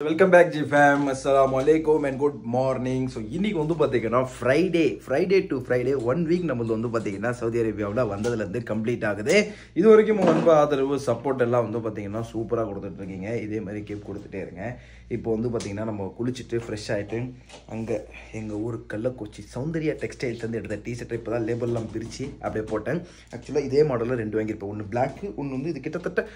Welcome back GFam. Assalamualaikum and good morning. So இன்னைக்கு வந்து பாத்தீங்கன்னா Friday to Friday 1 week நம்மளது வந்து பாத்தீங்கன்னா சவுதி அரேபியாவுல வந்ததுல இருந்து கம்ப்ளீட் ஆகுது. இது வரைக்கும் ரொம்ப ஆதரவு சப்போர்ட் எல்லாம் வந்து பாத்தீங்கன்னா சூப்பரா கொடுத்துட்டு இருக்கீங்க. இதே மாதிரி கீப் கொடுத்துட்டே இருங்க. இப்போ வந்து பாத்தீங்கன்னா நம்ம குளிச்சிட்டு ஃப்ரெஷ் ஆயிட்டு அங்க எங்க ஊர் கள்ளக்குறிச்சி சௌந்தர்யா டெக்ஸ்டைல்ஸ் வந்து எடுத்த டீ-ஷர்ட் இப்போதான் லேபிள் எல்லாம் பிரிச்சு அப்படியே போட்டேன். ஆக்சுவலா இதே மாடல்ல ரெண்டு வாங்கியிருப்பேன். ஒன்னு Black, ஒன்னு வந்து இது கிட்டத்தட்ட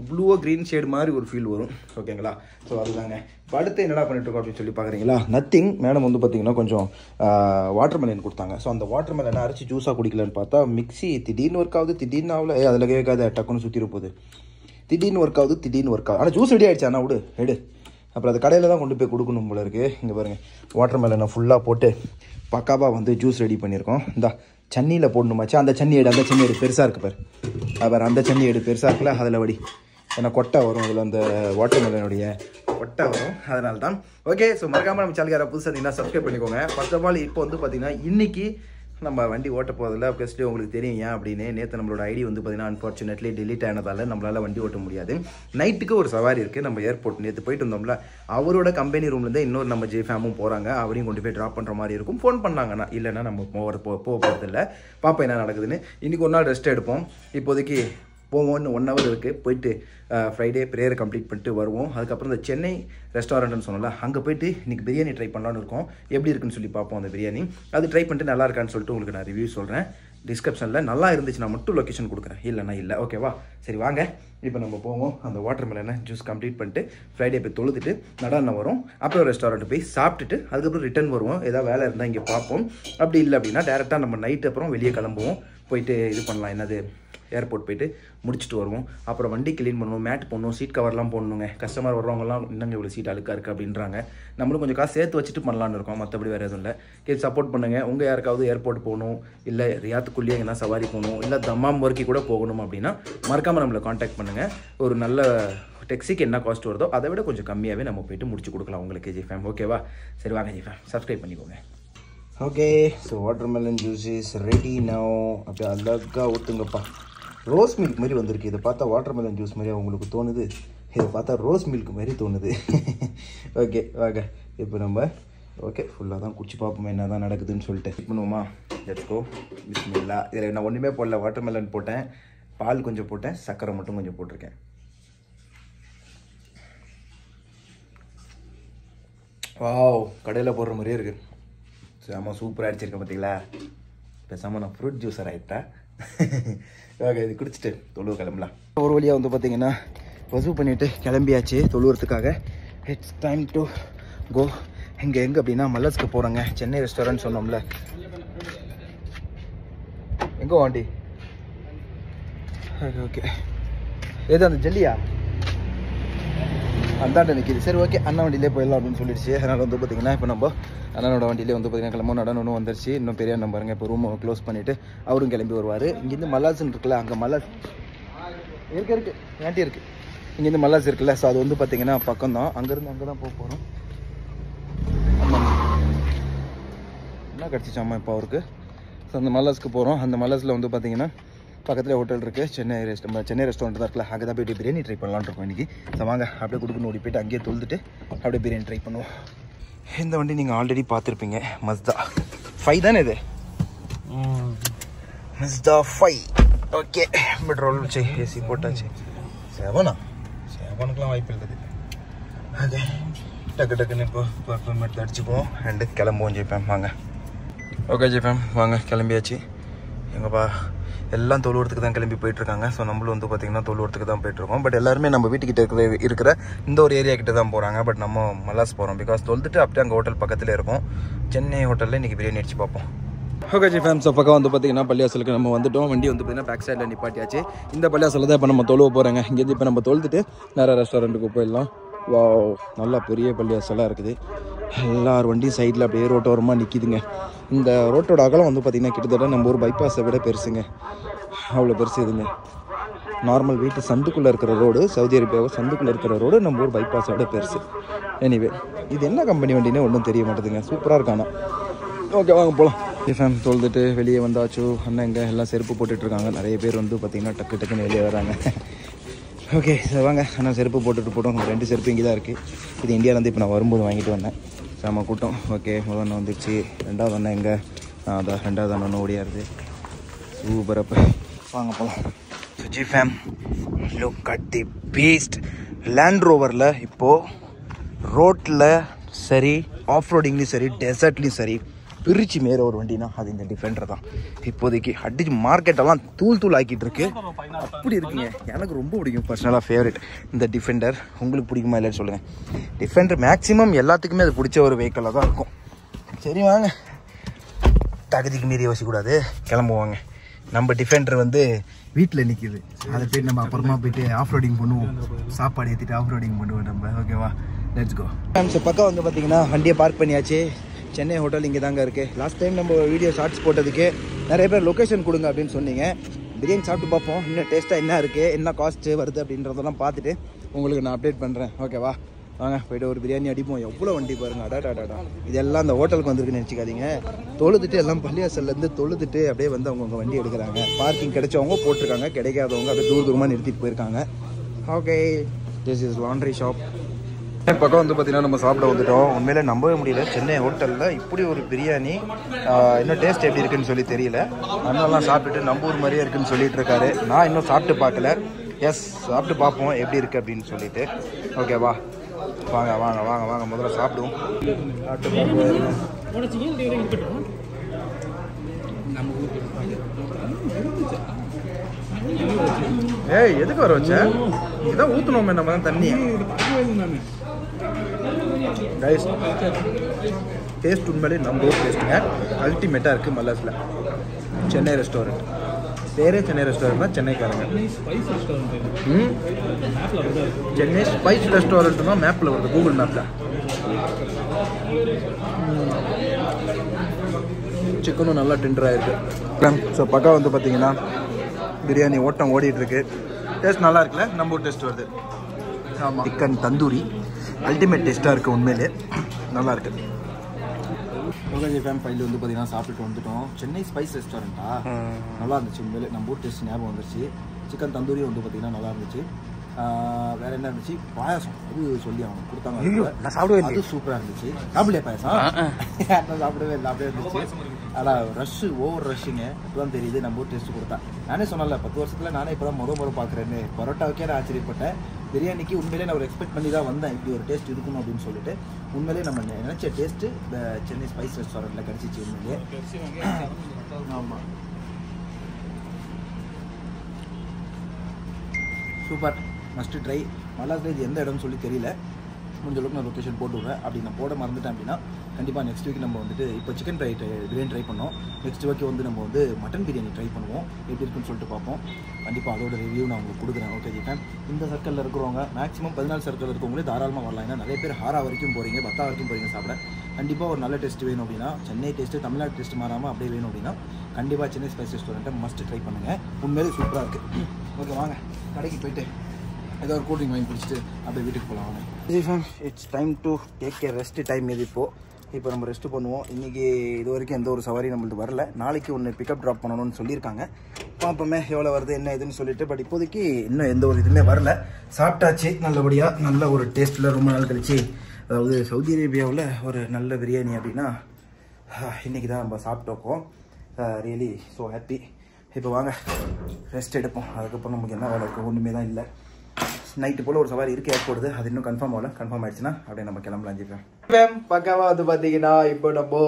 ப்ளூவா கிரீன் ஷேட் மாதிரி ஒரு ஃபீல் வரும். ஓகேங்களா? ஸோ அதுதாங்க. அடுத்து என்னடா பண்ணிட்டு இருக்கோம் அப்படின்னு சொல்லி பார்க்குறீங்களா? நத்திங். மேடம் வந்து பார்த்தீங்கன்னா கொஞ்சம் வாட்டர் மெலன் கொடுத்தாங்க. ஸோ அந்த வாட்டர் மெலனை அரைச்சி ஜூஸாக குடிக்கலன்னு பார்த்தா மிக்ஸி திடீர்னு ஒர்க் ஆகுது, திடீர்னு ஆகல. அதில் கேட்காத டக்குன்னு சுற்றி இருப்போது. திடீர்னு ஒர்க் ஆகுது. ஆனால் ஜூஸ் ரெடி ஆகிடுச்சு. ஆனால் எடு அப்புறம் அது கடையில் தான் கொண்டு போய் கொடுக்கணும் போல இருக்குது. இங்கே பாருங்கள், வாட்டர் மெலனை ஃபுல்லாக போட்டு பக்காவாக வந்து ஜூஸ் ரெடி பண்ணியிருக்கோம். இந்த சன்னியில் போடணுமாச்சு. அந்த சன்னி எடு பெருசாக இருக்குது பாரு. அப்புறம் அந்த சன்னி எடு பெருசாக இருக்குல்ல, அதில் வடி. ஏன்னா கொட்டை வரும் அதில், அந்த வாட்டர் மெலனுடைய கொட்டை வரும், அதனால தான். ஓகே, ஸோ மறக்காமல் நம்ம சேனல் யாராவது புதுசாக இருந்தீங்கன்னா சப்ஸ்கிரைப் பண்ணிக்கோங்க. ஃபர்ஸ்ட் ஆஃப் ஆல் இப்போ வந்து பார்த்தீங்கன்னா இன்றைக்கி நம்ம வண்டி ஓட்ட போகிறதில்ல. ஃபஸ்ட்டு உங்களுக்கு தெரியும் ஏன் அப்படின்னு. நேற்று நம்மளோட ஐடி வந்து பார்த்தீங்கன்னா அன்ஃபார்ச்சுனேட்லி டிலீட் ஆனதால் நம்மளால் வண்டி ஓட்ட முடியாது. நைட்டுக்கு ஒரு சவாரி இருக்குது. நம்ம ஏர்போர்ட் நேற்று போயிட்டு வந்தோம்ல, அவரோட கம்பெனி ரூம்லேருந்து இன்னொரு நம்ம ஜேஃபேமும் போகிறாங்க. அவரையும் கொண்டு போய் ட்ராப் பண்ணுற மாதிரி இருக்கும். ஃபோன் பண்ணாங்கன்னா, இல்லைன்னா நம்ம போக போகிறதில்ல. பார்ப்போம் என்ன நடக்குதுன்னு. இன்றைக்கி ஒரு நாள் ரெஸ்ட் எடுப்போம். இப்போதைக்கு போவோம்னு 1 hour இருக்குது. போயிட்டு ஃப்ரைடே ப்ரேயர் கம்ப்ளீட் பண்ணிட்டு வருவோம். அதுக்கப்புறம் இந்த சென்னை ரெஸ்டாரண்ட்னு சொன்னல, அங்கே போயிட்டு இன்றைக்கி பிரியாணி ட்ரை பண்ணலான்னு இருக்கோம். எப்படி இருக்குன்னு சொல்லி பார்ப்போம் அந்த பிரியாணி. அது ட்ரை பண்ணிட்டு நல்லா இருக்கான்னு சொல்லிட்டு உங்களுக்கு நான் ரிவ்யூ சொல்கிறேன். டிஸ்கிரிப்ஷனில் நல்லா இருந்துச்சுன்னா மட்டும் லொக்கேஷன் கொடுக்குறேன், இல்லைன்னா இல்லை. ஓகேவா? சரி வாங்க இப்போ நம்ம போவோம். அந்த வாட்டர் மெலனை ஜூஸ் கம்ப்ளீட் பண்ணிட்டு ஃப்ரைடே போய் தொழுதுட்டு நடான வரும். அப்புறம் ரெஸ்டாரண்ட் போய் சாப்பிட்டுட்டு அதுக்கப்புறம் ரிட்டர்ன் வருவோம். ஏதாவது வேலை இருந்தால் இங்கே பார்ப்போம். அப்படி இல்லை அப்படின்னா டேரெக்டாக நம்ம நைட்டு அப்புறம் வெளியே கிளம்புவோம். போயிட்டு இது பண்ணலாம், என்னது ஏர்போர்ட் போயிட்டு முடிச்சுட்டு வருவோம். அப்புறம் வண்டி க்ளீன் பண்ணுவோம், மேட் போடணும், சீட் கவர்லாம் போடணுங்க. கஸ்டமர் வர்றவங்கலாம் இன்னும் இவ்வளோ சீட் அழுக்காக இருக்குது அப்படின்றாங்க. நம்மளும் கொஞ்சம் காசு சேர்த்து வச்சுட்டு பண்ணலான்னு இருக்கோம். மற்றபடி வேறு எதுவும் இல்லை. கேட்டு சப்போர்ட் பண்ணுங்கள். உங்கள் யாருக்காவது ஏர்போர்ட் போகணும், இல்லை ரியாத்துக்குள்ளேயே எங்கன்னா சவாரி போகணும், இல்லை தம்மாம் வரைக்கும் கூட போகணும் அப்படின்னா மறக்காமல் நம்மளை காண்டாக்ட் பண்ணுங்கள். ஒரு நல்ல டெக்ஸிக்கு என்ன காஸ்ட் வருதோ அதை விட கொஞ்சம் கம்மியாகவே நம்ம போய்ட்டு முடிச்சு கொடுக்கலாம் உங்களுக்கு ஜிஃபேம். ஓகேவா? சரி வாங்க ஜிஃபேம், சப்ஸ்கிரைப் பண்ணிக்கோங்க. Okay, so water melon juice is ready now. அப்படியே அழகாக ஊற்றுங்கப்பா. ரோஸ் மில்க் மாதிரி வந்திருக்கு. இதை பார்த்தா வாட்டர் மெலன் ஜூஸ் மாதிரியா உங்களுக்கு தோணுது? இதை பார்த்தா ரோஸ் மில்க் மாதிரி தோணுது. ஓகே வாங்க இப்போ நம்ம ஃபுல்லாக தான் குடிச்சு பார்ப்போம் என்ன தான் நடக்குதுன்னு சொல்லிட்டு. பண்ணுவோமா? Let's go. பிஸ்மில்லா. இதில் நான் ஒன்றுமே போடல. வாட்டர் மெலன் போட்டேன், பால் கொஞ்சம் போட்டேன், சர்க்கரை மட்டும் கொஞ்சம் போட்டிருக்கேன். வாவ், கடையில் போடுற மாதிரியே இருக்குது. செம்ம சூப்பராக அடிச்சிருக்கேன் பார்த்தீங்களா? பேசாமல் நான் ஃப்ரூட் ஜூஸர் ஆகிட்டேன். ஓகே, இது குடிச்சிட்டு தொழுவ கிளம்பலாம். ஒரு வழியாக வந்து பார்த்தீங்கன்னா வசூ பண்ணிவிட்டு கிளம்பியாச்சு தொழுவுறதுக்காக. It's time to go. எங்கே அப்படின்னா மல்லஸ்க்கு போகிறோங்க. சென்னை ரெஸ்டாரண்ட் சொன்னோம்ல. எங்கே வாண்டி? ஓகே, எது அந்த ஜல்லியா அந்தாண்ட நிற்கிது. சரி ஓகே, அண்ணா வண்டியிலே போயிடலாம் அப்படின்னு சொல்லிடுச்சு. அதனால் வந்து பார்த்தீங்கன்னா இப்போ நம்ம அண்ணனோட வண்டியிலே வந்து பார்த்தீங்கன்னா கிளம்பும். நடனொன்று வந்துருச்சு. இன்னும் பெரிய அண்ணன் பாருங்க, இப்போ ரூமை க்ளோஸ் பண்ணிவிட்டு அவரும் கிளம்பி வருவார். இங்கேருந்து மல்லாஸ்ன்னு இருக்குல்ல, அங்கே மல்லாஸ் இருக்குது ஆண்டி இருக்குது. இங்கேருந்து மல்லாஸ் இருக்குல்ல, ஸோ அது வந்து பார்த்தீங்கன்னா பக்கம் தான். அங்கேருந்து அங்கே தான் போக போகிறோம். என்ன கிடச்சிச்சு அம்மா இப்போ அவருக்கு. ஸோ அந்த மல்லாஸ்க்கு போகிறோம். அந்த மல்லாஸில் வந்து பார்த்தீங்கன்னா பக்கத்தில் ஹோட்டல் இருக்குது. சென்னை ரெஸ்டாரண்ட் தான் இருக்குல்ல, அங்கே தான் போய்ட்டு பிரியாணி ட்ரை பண்ணலான்னு இருக்கோம் இன்றைக்கி. ஸோ வாங்க அப்படியே கொடுக்கணும் ஓடி போய்ட்டு அங்கேயே தொழுதுட்டு அப்படியே பிரியாணி ட்ரை பண்ணுவோம். இந்த வண்டி நீங்கள் ஆல்ரெடி பார்த்துருப்பீங்க. மஸ்தா 5 தானே இது? மஸ்தா 5. ஓகே, பெட்ரோல் வச்சு ஏசி போட்டாச்சு. 7க்குலாம் வாய்ப்பு இருக்குது. ஓகே, டக்குன்னு இப்போ பர்ஃபும் எடுத்து அடிச்சுப்போம் அண்டு கிளம்புவோம் ஜிஃபேம். வாங்க. ஓகே ஜிஃபேம் வாங்க, கிளம்பியாச்சு. எங்கப்பா எல்லாம் தொழுவத்துக்கு தான் கிளம்பி போயிட்டுருக்காங்க. ஸோ நம்மளும் வந்து பார்த்திங்கன்னா தொழுவத்துக்கு தான் போயிட்டுருக்கோம். பட் எல்லாருமே நம்ம வீட்டுக்கிட்ட இருக்கிற இந்த ஒரு ஏரியா கிட்ட தான் போகிறாங்க. பட் நம்ம மல்லாஸ் போகிறோம். பிகாஸ் தொழுதுட்டு அப்படியே அங்கே ஹோட்டல் பக்கத்தில் இருக்கும். சென்னை ஹோட்டலில் இன்றைக்கி பிரியாணி அடிச்சு பார்ப்போம். ஓகே ஜி ஃபேம்ஸ், பக்கம் வந்து பார்த்திங்கன்னா பள்ளியாசலுக்கு நம்ம வந்துட்டோம். வண்டி வந்து பார்த்திங்கன்னா பேக் சைடில் நிப்பாட்டியாச்சு. இந்த பள்ளியாசலில் தான் இப்போ நம்ம தொழுவ போகிறாங்க. இங்கேருந்து இப்போ நம்ம தொழுதுட்டு நேராக ரெஸ்டாரண்ட்டுக்கு போயிடலாம். வா, நல்லா பெரிய பள்ளியாசலாக இருக்குது. எல்லார் வண்டியும் சைடில் அப்படியே ரோட்டோரமாக நிற்கிதுங்க. இந்த ரோட்டோட அகலம் வந்து பார்த்திங்கன்னா கிட்டத்தட்ட நம்ம ஒரு பைபாஸை விட பெருசுங்க. அவ்வளோ பெருசு இதுங்க. நார்மல் வீட்டு சந்துக்குள்ளே இருக்கிற ரோடு, சவுதி அரேபியாவை சந்துக்குள்ளே இருக்கிற ரோடு நம்ம ஒரு பைபாஸை விட பெருசு. எனிவே இது என்ன கம்பெனி வண்டினே ஒன்றும் தெரிய மாட்டேதுங்க. சூப்பராக இருக்கானா. ஓகே வாங்க போகலாம். ஃபேம் தொழுதுட்டு வெளியே வந்தாச்சு. அண்ணன் எங்கே எல்லாம் செருப்பு போட்டுட்ருக்காங்க. நிறைய பேர் வந்து பார்த்திங்கன்னா டக்குன்னு வெளியே வராங்க. ஓகே சார் வாங்க. நான் செருப்பு போட்டுட்டு போட்டோம். 2 செருப்பு இங்கே தான் இருக்குது. இது இந்தியாவிலேருந்து இப்போ நான் வரும்போது வாங்கிட்டு வந்தேன். செம்ம கூட்டம். ஓகே, முதல் அண்ணன் வந்துடுச்சு. 2வது அண்ணன் எங்கே? அதான் 2வது அண்ணன் ஓடியாருது. சூப்பரப்போ வாங்க போகலாம். சுஜி fam, look at the beast. Land ரோவரில் இப்போது ரோட்டில் சரி, ஆஃப் ரோடிங்லேயும் சரி, டெசர்ட்லேயும் சரி பிரிச்சு மேற ஒரு வண்டினா அது இந்த டிஃபெண்டர் தான். இப்போதைக்கு அடிச்சு மார்க்கெட்டெல்லாம் தூள் ஆக்கிட்டு இருக்கு. அப்படி இருக்குங்க. எனக்கு ரொம்ப பிடிக்கும், பர்சனலாக ஃபேவரட் இந்த டிஃபெண்டர். உங்களுக்கு பிடிக்குமா இல்லைன்னு சொல்லுங்கள். டிஃபெண்டர் மேக்ஸிமம் எல்லாத்துக்குமே அது பிடிச்ச ஒரு வெஹிக்கிளாக தான் இருக்கும். சரி வாங்க, தகுதிக்கு மீறி யோசிக்கக்கூடாது, கிளம்புவாங்க. நம்ம டிஃபெண்டர் வந்து வீட்டில் நிற்கிது. அதை போய்ட்டு நம்ம அப்புறமா போயிட்டு ஆஃப் ரோடிங் பண்ணுவோம். சாப்பாடு ஏற்றிட்டு ஆஃப் ரோடிங் பண்ணுவோம் நம்ம. ஓகேவா, லெட்ஸ் கோ. பக்கம் வந்து பார்த்தீங்கன்னா வண்டியை பார்க் பண்ணியாச்சு. சென்னை ஹோட்டல் இங்கே தாங்க இருக்குது. லாஸ்ட் டைம் நம்ம வீடியோ ஷார்ட்ஸ் போட்டதுக்கு நிறைய பேர் லொக்கேஷன் கொடுங்க அப்படின்னு சொன்னீங்க. பிரியாணி சாப்பிட்டு பார்ப்போம், இன்னும் டேஸ்ட்டாக என்ன இருக்குது, என்ன காஸ்ட்டு வருது அப்படின்றதெல்லாம் பார்த்துட்டு உங்களுக்கு நான் அப்டேட் பண்ணுறேன். ஓகேவா, வாங்க போய்ட்டு ஒரு பிரியாணி அடிப்போம். எவ்வளோ வண்டி பாருங்கள். அடாடாடா, இதெல்லாம் அந்த ஹோட்டலுக்கு வந்துருக்குன்னு நினச்சிக்காதீங்க. தொழுதுட்டு எல்லாம் பள்ளியாசல்லேருந்து தொழுதுட்டு அப்படியே வந்து அவங்கவுங்க வண்டி எடுக்கிறாங்க. பார்க்கிங் கிடைச்சவங்க போட்டிருக்காங்க, கிடைக்காதவங்க அப்படியே தூரமாக நிறுத்திட்டு போயிருக்காங்க. Okay, this is laundry shop. பக்கம் வந்து பார்த்தீங்கன்னா நம்ம சாப்பிட வந்துட்டோம். உண்மையிலே நம்பவே முடியல, சென்னை ஹோட்டலில் இப்படி ஒரு பிரியாணி. இன்னும் டேஸ்ட் எப்படி இருக்குன்னு சொல்லி தெரியல. அண்ணெல்லாம் சாப்பிட்டுட்டு நம்ம ஊர் மாதிரியே இருக்குன்னு சொல்லிட்டு இருக்காரு. நான் இன்னும் சாப்பிட்டு பார்க்கல. எஸ், சாப்பிட்டு பார்ப்போம் எப்படி இருக்குது அப்படின்னு சொல்லிட்டு. ஓகேவா, வாங்க வாங்க வாங்க வாங்க முதல்ல சாப்பிடுவோம். சாப்பிட்டு பார்ப்போம். ஏய், எதுக்கு வர வச்ச? இதான் ஊற்றணுமே நம்ம தான் தண்ணி. ரைஸ் டேஸ்ட் உண்மையிலே நம்ம ஊர் டேஸ்ட்டுங்க. அல்டிமேட்டாக இருக்குது. மல்லாஸில் சென்னை ரெஸ்டாரண்ட் பேரே சென்னை ரெஸ்டாரண்ட் தான். சென்னைக்காரங்க சென்னை ஸ்பைஸ் ரெஸ்டாரண்ட் தான் மேப்பில் வருது, கூகுள் மேப்பில். சிக்கனும் நல்லா டெண்டராக இருக்குது. ஸோ பக்கம் வந்து பார்த்தீங்கன்னா பிரியாணி ஓட்டம் ஓடிட்டுருக்கு. டேஸ்ட் நல்லா இருக்குல்ல, நம்ம ஊர் டேஸ்ட் வருது. ஆமாம், சிக்கன் தந்தூரி அல்டிமேட் டேஸ்ட்டாக இருக்குது. உண்மையிலே நல்லா இருக்குது. யோகாஜி ஃபேம் ஃபைல் வந்து பார்த்தீங்கன்னா சாப்பிட்டுட்டு வந்துட்டோம். சென்னை ஸ்பைஸ் ரெஸ்டாரண்ட்டா, நல்லா இருந்துச்சு. உண்மையிலே நம்ம ஊர் டேஸ்ட் ஞாபகம் வந்துருச்சு. சிக்கன் தந்தூரி வந்து பார்த்தீங்கன்னா நல்லா இருந்துச்சு. வேறு என்ன இருந்துச்சு, பாயாசம் அது சொல்லி அவங்க கொடுத்தாங்க. நான் சாப்பிடுவேன், அது சூப்பராக இருந்துச்சு. சாப்பிடலையா பாயாசம்? நான் சாப்பிடவே இல்லை, அப்படியே இருந்துச்சு. ஆனால் ரஷ்ஷு, ஓவர் ரஷ்ஷுங்க. இப்போதான் தெரியுது நம்ம ஊர் டேஸ்ட்டு கொடுத்தா. நானே சொன்னல 10 வருஷத்தில் நானே இப்போ தான் முறை பார்க்குறேன்னு. பரோட்டாவுக்கே நான் ஆச்சரியப்பட்டேன். பிரியாணிக்கு உண்மையிலே நான் ஒரு எக்ஸ்பெக்ட் பண்ணி தான் வந்தேன், இப்படி ஒரு டேஸ்ட் இருக்கணும் அப்படின்னு சொல்லிட்டு. உண்மையிலே நம்ம நினச்ச டேஸ்ட்டு இந்த சென்னை ஸ்பைஸ் ரெஸ்டாரண்ட்டில் கிடச்சிச்சு உண்மையிலே. ஆமாம், சூப்பர், மஸ்ட்டு ட்ரை. மல்லாஸ்ல இது எந்த இடம்னு சொல்லி தெரியல. முடிஞ்ச அளவுக்கு நான் லொக்கேஷன் போட்டு விட்றேன். அப்படி நான் போட மறந்துட்டேன் அப்படின்னா கண்டிப்பாக நெக்ஸ்ட் வீக் நம்ம வந்துட்டு இப்போ சிக்கன் பிரியாணி ட்ரை பண்ணோம். நெக்ஸ்ட் வீக் வந்து நம்ம வந்து மட்டன் பிரியாணி ட்ரை பண்ணுவோம். எப்படி இருக்குன்னு சொல்லிட்டு பார்ப்போம். கண்டிப்பாக அதோட ரிவ்யூ நான் உங்களுக்கு கொடுக்குறேன். ஓகே ஜி ஃபேம், இந்த சர்க்கிளில் இருக்கிறவங்க மேக்ஸிமம் 14 சர்க்கிள் இருக்கவங்களே தாராளமாக வரலாம். ஏன்னா நிறைய பேர் ஹாரா வரைக்கும் போகிறீங்க, 10 வரைக்கும் போகிறீங்க சாப்பிட. கண்டிப்பாக ஒரு நல்ல டேஸ்ட் வேணும் அப்படின்னா, சென்னை டேஸ்ட்டு தமிழ்நாடு டேஸ்ட் மாறாமல் அப்படியே வேணும் அப்படின்னா கண்டிப்பாக சென்னை ஸ்பைஸ் ரெஸ்டாரண்ட்டை மஸ்ட் ட்ரை பண்ணுங்கள். உண்மையிலே சூப்பராக இருக்குது. ஓகே, வாங்க கடைக்கு போய்ட்டு ஏதோ ஒரு கூல் ட்ரிங்க் வாங்கி குடிச்சிட்டு அப்படியே வீட்டுக்கு போகலாம். வாங்க G fam, it's time to take a rest time. இது இப்போ நம்ம ரெஸ்ட்டு பண்ணுவோம். இன்றைக்கி இது வரைக்கும் எந்த ஒரு சவாரி நம்மளுக்கு வரல. நாளைக்கு ஒன்று பிக்கப் ட்ராப் பண்ணணும்னு சொல்லியிருக்காங்க. பார்ப்போமே எவ்வளோ வருது என்ன இதுன்னு சொல்லிட்டு. பட் இப்போதைக்கு இன்னும் எந்த ஒரு இதுவுமே வரல. சாப்பிட்டாச்சு நல்லபடியாக, நல்ல ஒரு டேஸ்ட்டில் ரொம்ப நாள் கழிச்சு. அதாவது சவுதி அரேபியாவில் ஒரு நல்ல பிரியாணி அப்படின்னா இன்றைக்கி தான் நம்ம சாப்பிட்டோம். Really so happy. இப்போ வாங்க ரெஸ்ட் எடுப்போம். அதுக்கப்புறம் நமக்கு என்ன வேலை இருக்கும், ஒன்றுமே தான் இல்லை. நைட்டு போல் ஒரு சவாரி இருக்குது ஏற்படுது. அது இன்னும் கன்ஃபார்ம் ஆகல. கன்ஃபார்ம் ஆகிடுச்சுன்னா அப்படியே நம்ம கிளம்பலாம். ஜிப்பேன் பக்காவாக வந்து பார்த்தீங்கன்னா இப்போ நம்ம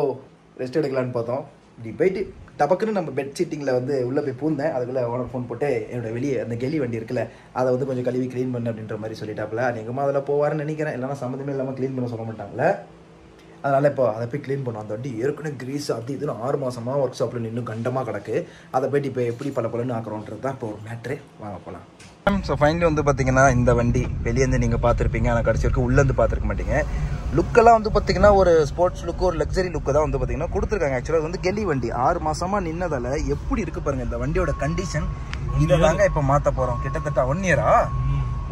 ரெஸ்ட் எடுக்கலான்னு பார்த்தோம். இப்படி போயிட்டு டபக்குன்னு நம்ம பெட் சீட்டிங்கில் வந்து உள்ளே போய் பூந்தேன். அதுக்குள்ளே ஓனர் ஃபோன் போட்டு என்னோடய வெளியே அந்த கெலி வண்டி இருக்குல்ல, அதை வந்து கொஞ்சம் கழுவி க்ளீன் பண்ணு அப்படின்ற மாதிரி சொல்லிட்டாப்புல. நீங்கம்மா அதில் போவாருன்னு நினைக்கிறேன். இல்லைனா சம்மந்தமே இல்லாமல் க்ளீன் பண்ண சொல்ல மாட்டாங்களே. அதனால் இப்போ அதை போய் க்ளீன் பண்ணோம். அந்த வண்டி ஏற்கனவே க்ரீஸ் அது இதுன்னு 6 மாதமாக ஒர்க் ஷாப்பில் நின்று கண்டமாக கிடக்கு. அதை போயிட்டு இப்போ எப்படி பலன்னு ஆக்குறோன்றது தான் இப்போ ஒரு மேட்ரு. வாங்க போகலாம். ஸோ ஃபைனலி வந்து பார்த்தீங்கன்னா இந்த வண்டி வெளியேருந்து நீங்கள் பார்த்துருப்பீங்க. ஆனால் கடைசி வரைக்கும் உள்ளேருந்து பார்த்துருக்க மாட்டீங்க. லுக்கெல்லாம் வந்து பார்த்தீங்கன்னா ஒரு ஸ்போர்ட்ஸ் லுக்கு, ஒரு லக்ஸரி லுக்கு தான் வந்து பார்த்தீங்கன்னா கொடுத்துருக்காங்க. ஆக்சுவலாக வந்து கெலி வண்டி 6 மாதமாக நின்னதால் எப்படி இருக்குது பாருங்கள் இந்த வண்டியோட கண்டிஷன். இதை தாங்க இப்போ மாற்ற போகிறோம். கிட்டத்தட்ட 1 இயரா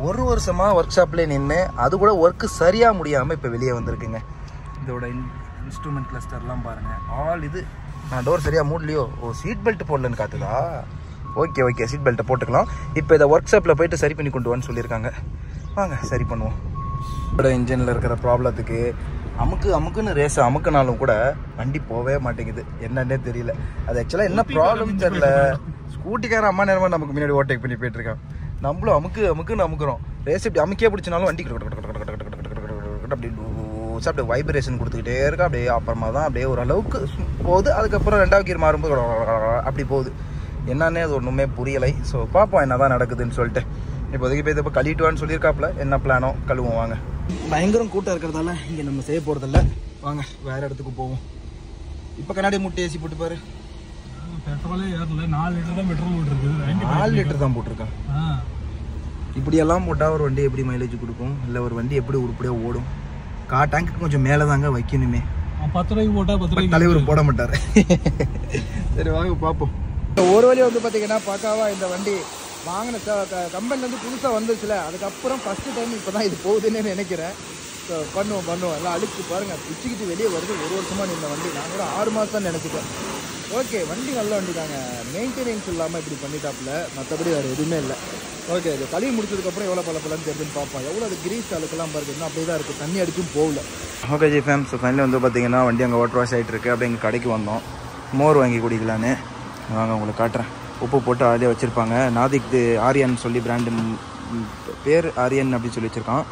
1 வருஷமாக ஒர்க் ஷாப்லேயே நின்று அது கூட ஒர்க்கு சரியாக முடியாமல் இப்போ வெளியே வந்திருக்குங்க. இதோட இன்ஸ்ட்ருமெண்ட் கிளஸ்டர்லாம் பாருங்கள். ஆல் இது நான் டோர் சரியாக மூடலையோ, ஓ சீட் பெல்ட் போடலன்னு காத்துதா. ஓகே ஓகே, சீட் பெல்ட்டை போட்டுக்கலாம். இப்போ இதை ஒர்க் ஷாப்பில் போயிட்டு சரி பண்ணி கொண்டு வான்னு சொல்லியிருக்காங்க. வாங்க சரி பண்ணுவோம். இன்ஜினில் இருக்கிற ப்ராப்ளத்துக்கு அமுக்குன்னு ரேஸ் அமுக்குனாலும் கூட வண்டி போவே மாட்டேங்குது, என்னன்னே தெரியல. அது ஆக்சுவலாக என்ன ப்ராப்ளம் தெரியல. ஸ்கூட்டிக்காரன் அம்மா நேரமாக நமக்கு முன்னாடி ஓவர்டேக் பண்ணி போயிட்டு இருக்கான். நம்மளும் அமுக்குன்னு அமுக்குறோம். ரேஸ் இப்படி அமுக்கியே பிடிச்சினாலும் வண்டி அப்படி அப்படியே வைப்ரேஷன் கொடுத்துக்கிட்டே இருக்கா. அப்படியே அப்புறமா தான் அப்படியே ஓரளவுக்கு போகுது. அதுக்கப்புறம் 2வது கீர் மாறும்போது அப்படி போகுது. என்னன்னே அது ஒன்றுமே புரியலை. ஸோ பார்ப்போம் என்ன தான் நடக்குதுன்னு சொல்லிட்டு. இப்போதைக்கு போய் இப்போ கழுவிட்டுவான்னு சொல்லியிருக்காப்புல. என்ன பிளானோ கழுவோம் வாங்க. பயங்கரம் கூட்டம் இருக்கிறதால இங்கே நம்ம செய்ய போகிறதில்ல. வாங்க வேறு இடத்துக்கு போவோம். இப்போ கண்ணாடி முட்டை ஏசி போட்டு பாரு. பெட்ரோலே ஏறல, 4 லிட்டர் தான் பெட்ரோல் போட்டுருக்கு. 4 லிட்டர் தான் போட்டிருக்கேன். இப்படியெல்லாம் போட்டால் ஒரு வண்டி எப்படி மைலேஜ் கொடுக்கும், இல்லை ஒரு வண்டி எப்படி உருப்படியாக ஓடும்? டேங்க்கு கொஞ்சம் மேலே தாங்க வைக்கணுமே. 10 ரூபாய்க்கு போட்டால் 10 ரூபாய்க்கு தலைவர் போட மாட்டார். சரி வாங்க பார்ப்போம். ஒரு வழி வந்து பார்த்தீங்கன்னா பக்காவா இந்த வண்டி வாங்கின கம்பெனிலேருந்து புதுசாக வந்துச்சுல, அதுக்கப்புறம் ஃபஸ்ட்டு டைம் இப்போ தான் இது போகுதுன்னு நினைக்கிறேன். ஸோ பண்ணுவோம் எல்லாம் அழுக்கு பாருங்கள், பிச்சுக்கிட்டு வெளியே வருது. 1 வருஷமாக இந்த வண்டி நான் கூட 6 மாதம் தான் நினச்சிட்டேன். ஓகே, வண்டி நல்ல வண்டி தாங்க. மெயின்டெனன்ஸ் இல்லாமல் இப்படி பண்ணிட்டாப்புல, மற்றபடி வேறு எதுவுமே இல்லை. ஓகே, இது கழுவி முடிச்சதுக்கப்புறம் எவ்வளோ பலன்னு தெரியுதுன்னு பார்ப்போம். எவ்வளோ அது கிரீஸ் அழுக்கெல்லாம் பாருங்க, அப்படியே தான் இருக்குது, தண்ணி அடிச்சும் போகல. Okay G fam. So finally வந்து பார்த்தீங்கன்னா வண்டி அங்கே வாட்டர் வாஷ் ஆகிட்டு இருக்குது. அப்படியே எங்கள் கடைக்கு வந்தோம் மோர் வாங்கி குடிக்கலான்னு. வாங்க உங்களுக்கு காட்டுறேன். உப்பு போட்டு அதிலே வச்சுருப்பாங்க. நாதிக் ஆரியன் சொல்லி பிராண்டு பேர் ஆரியன் அப்படின்னு சொல்லி வச்சுருக்கான்.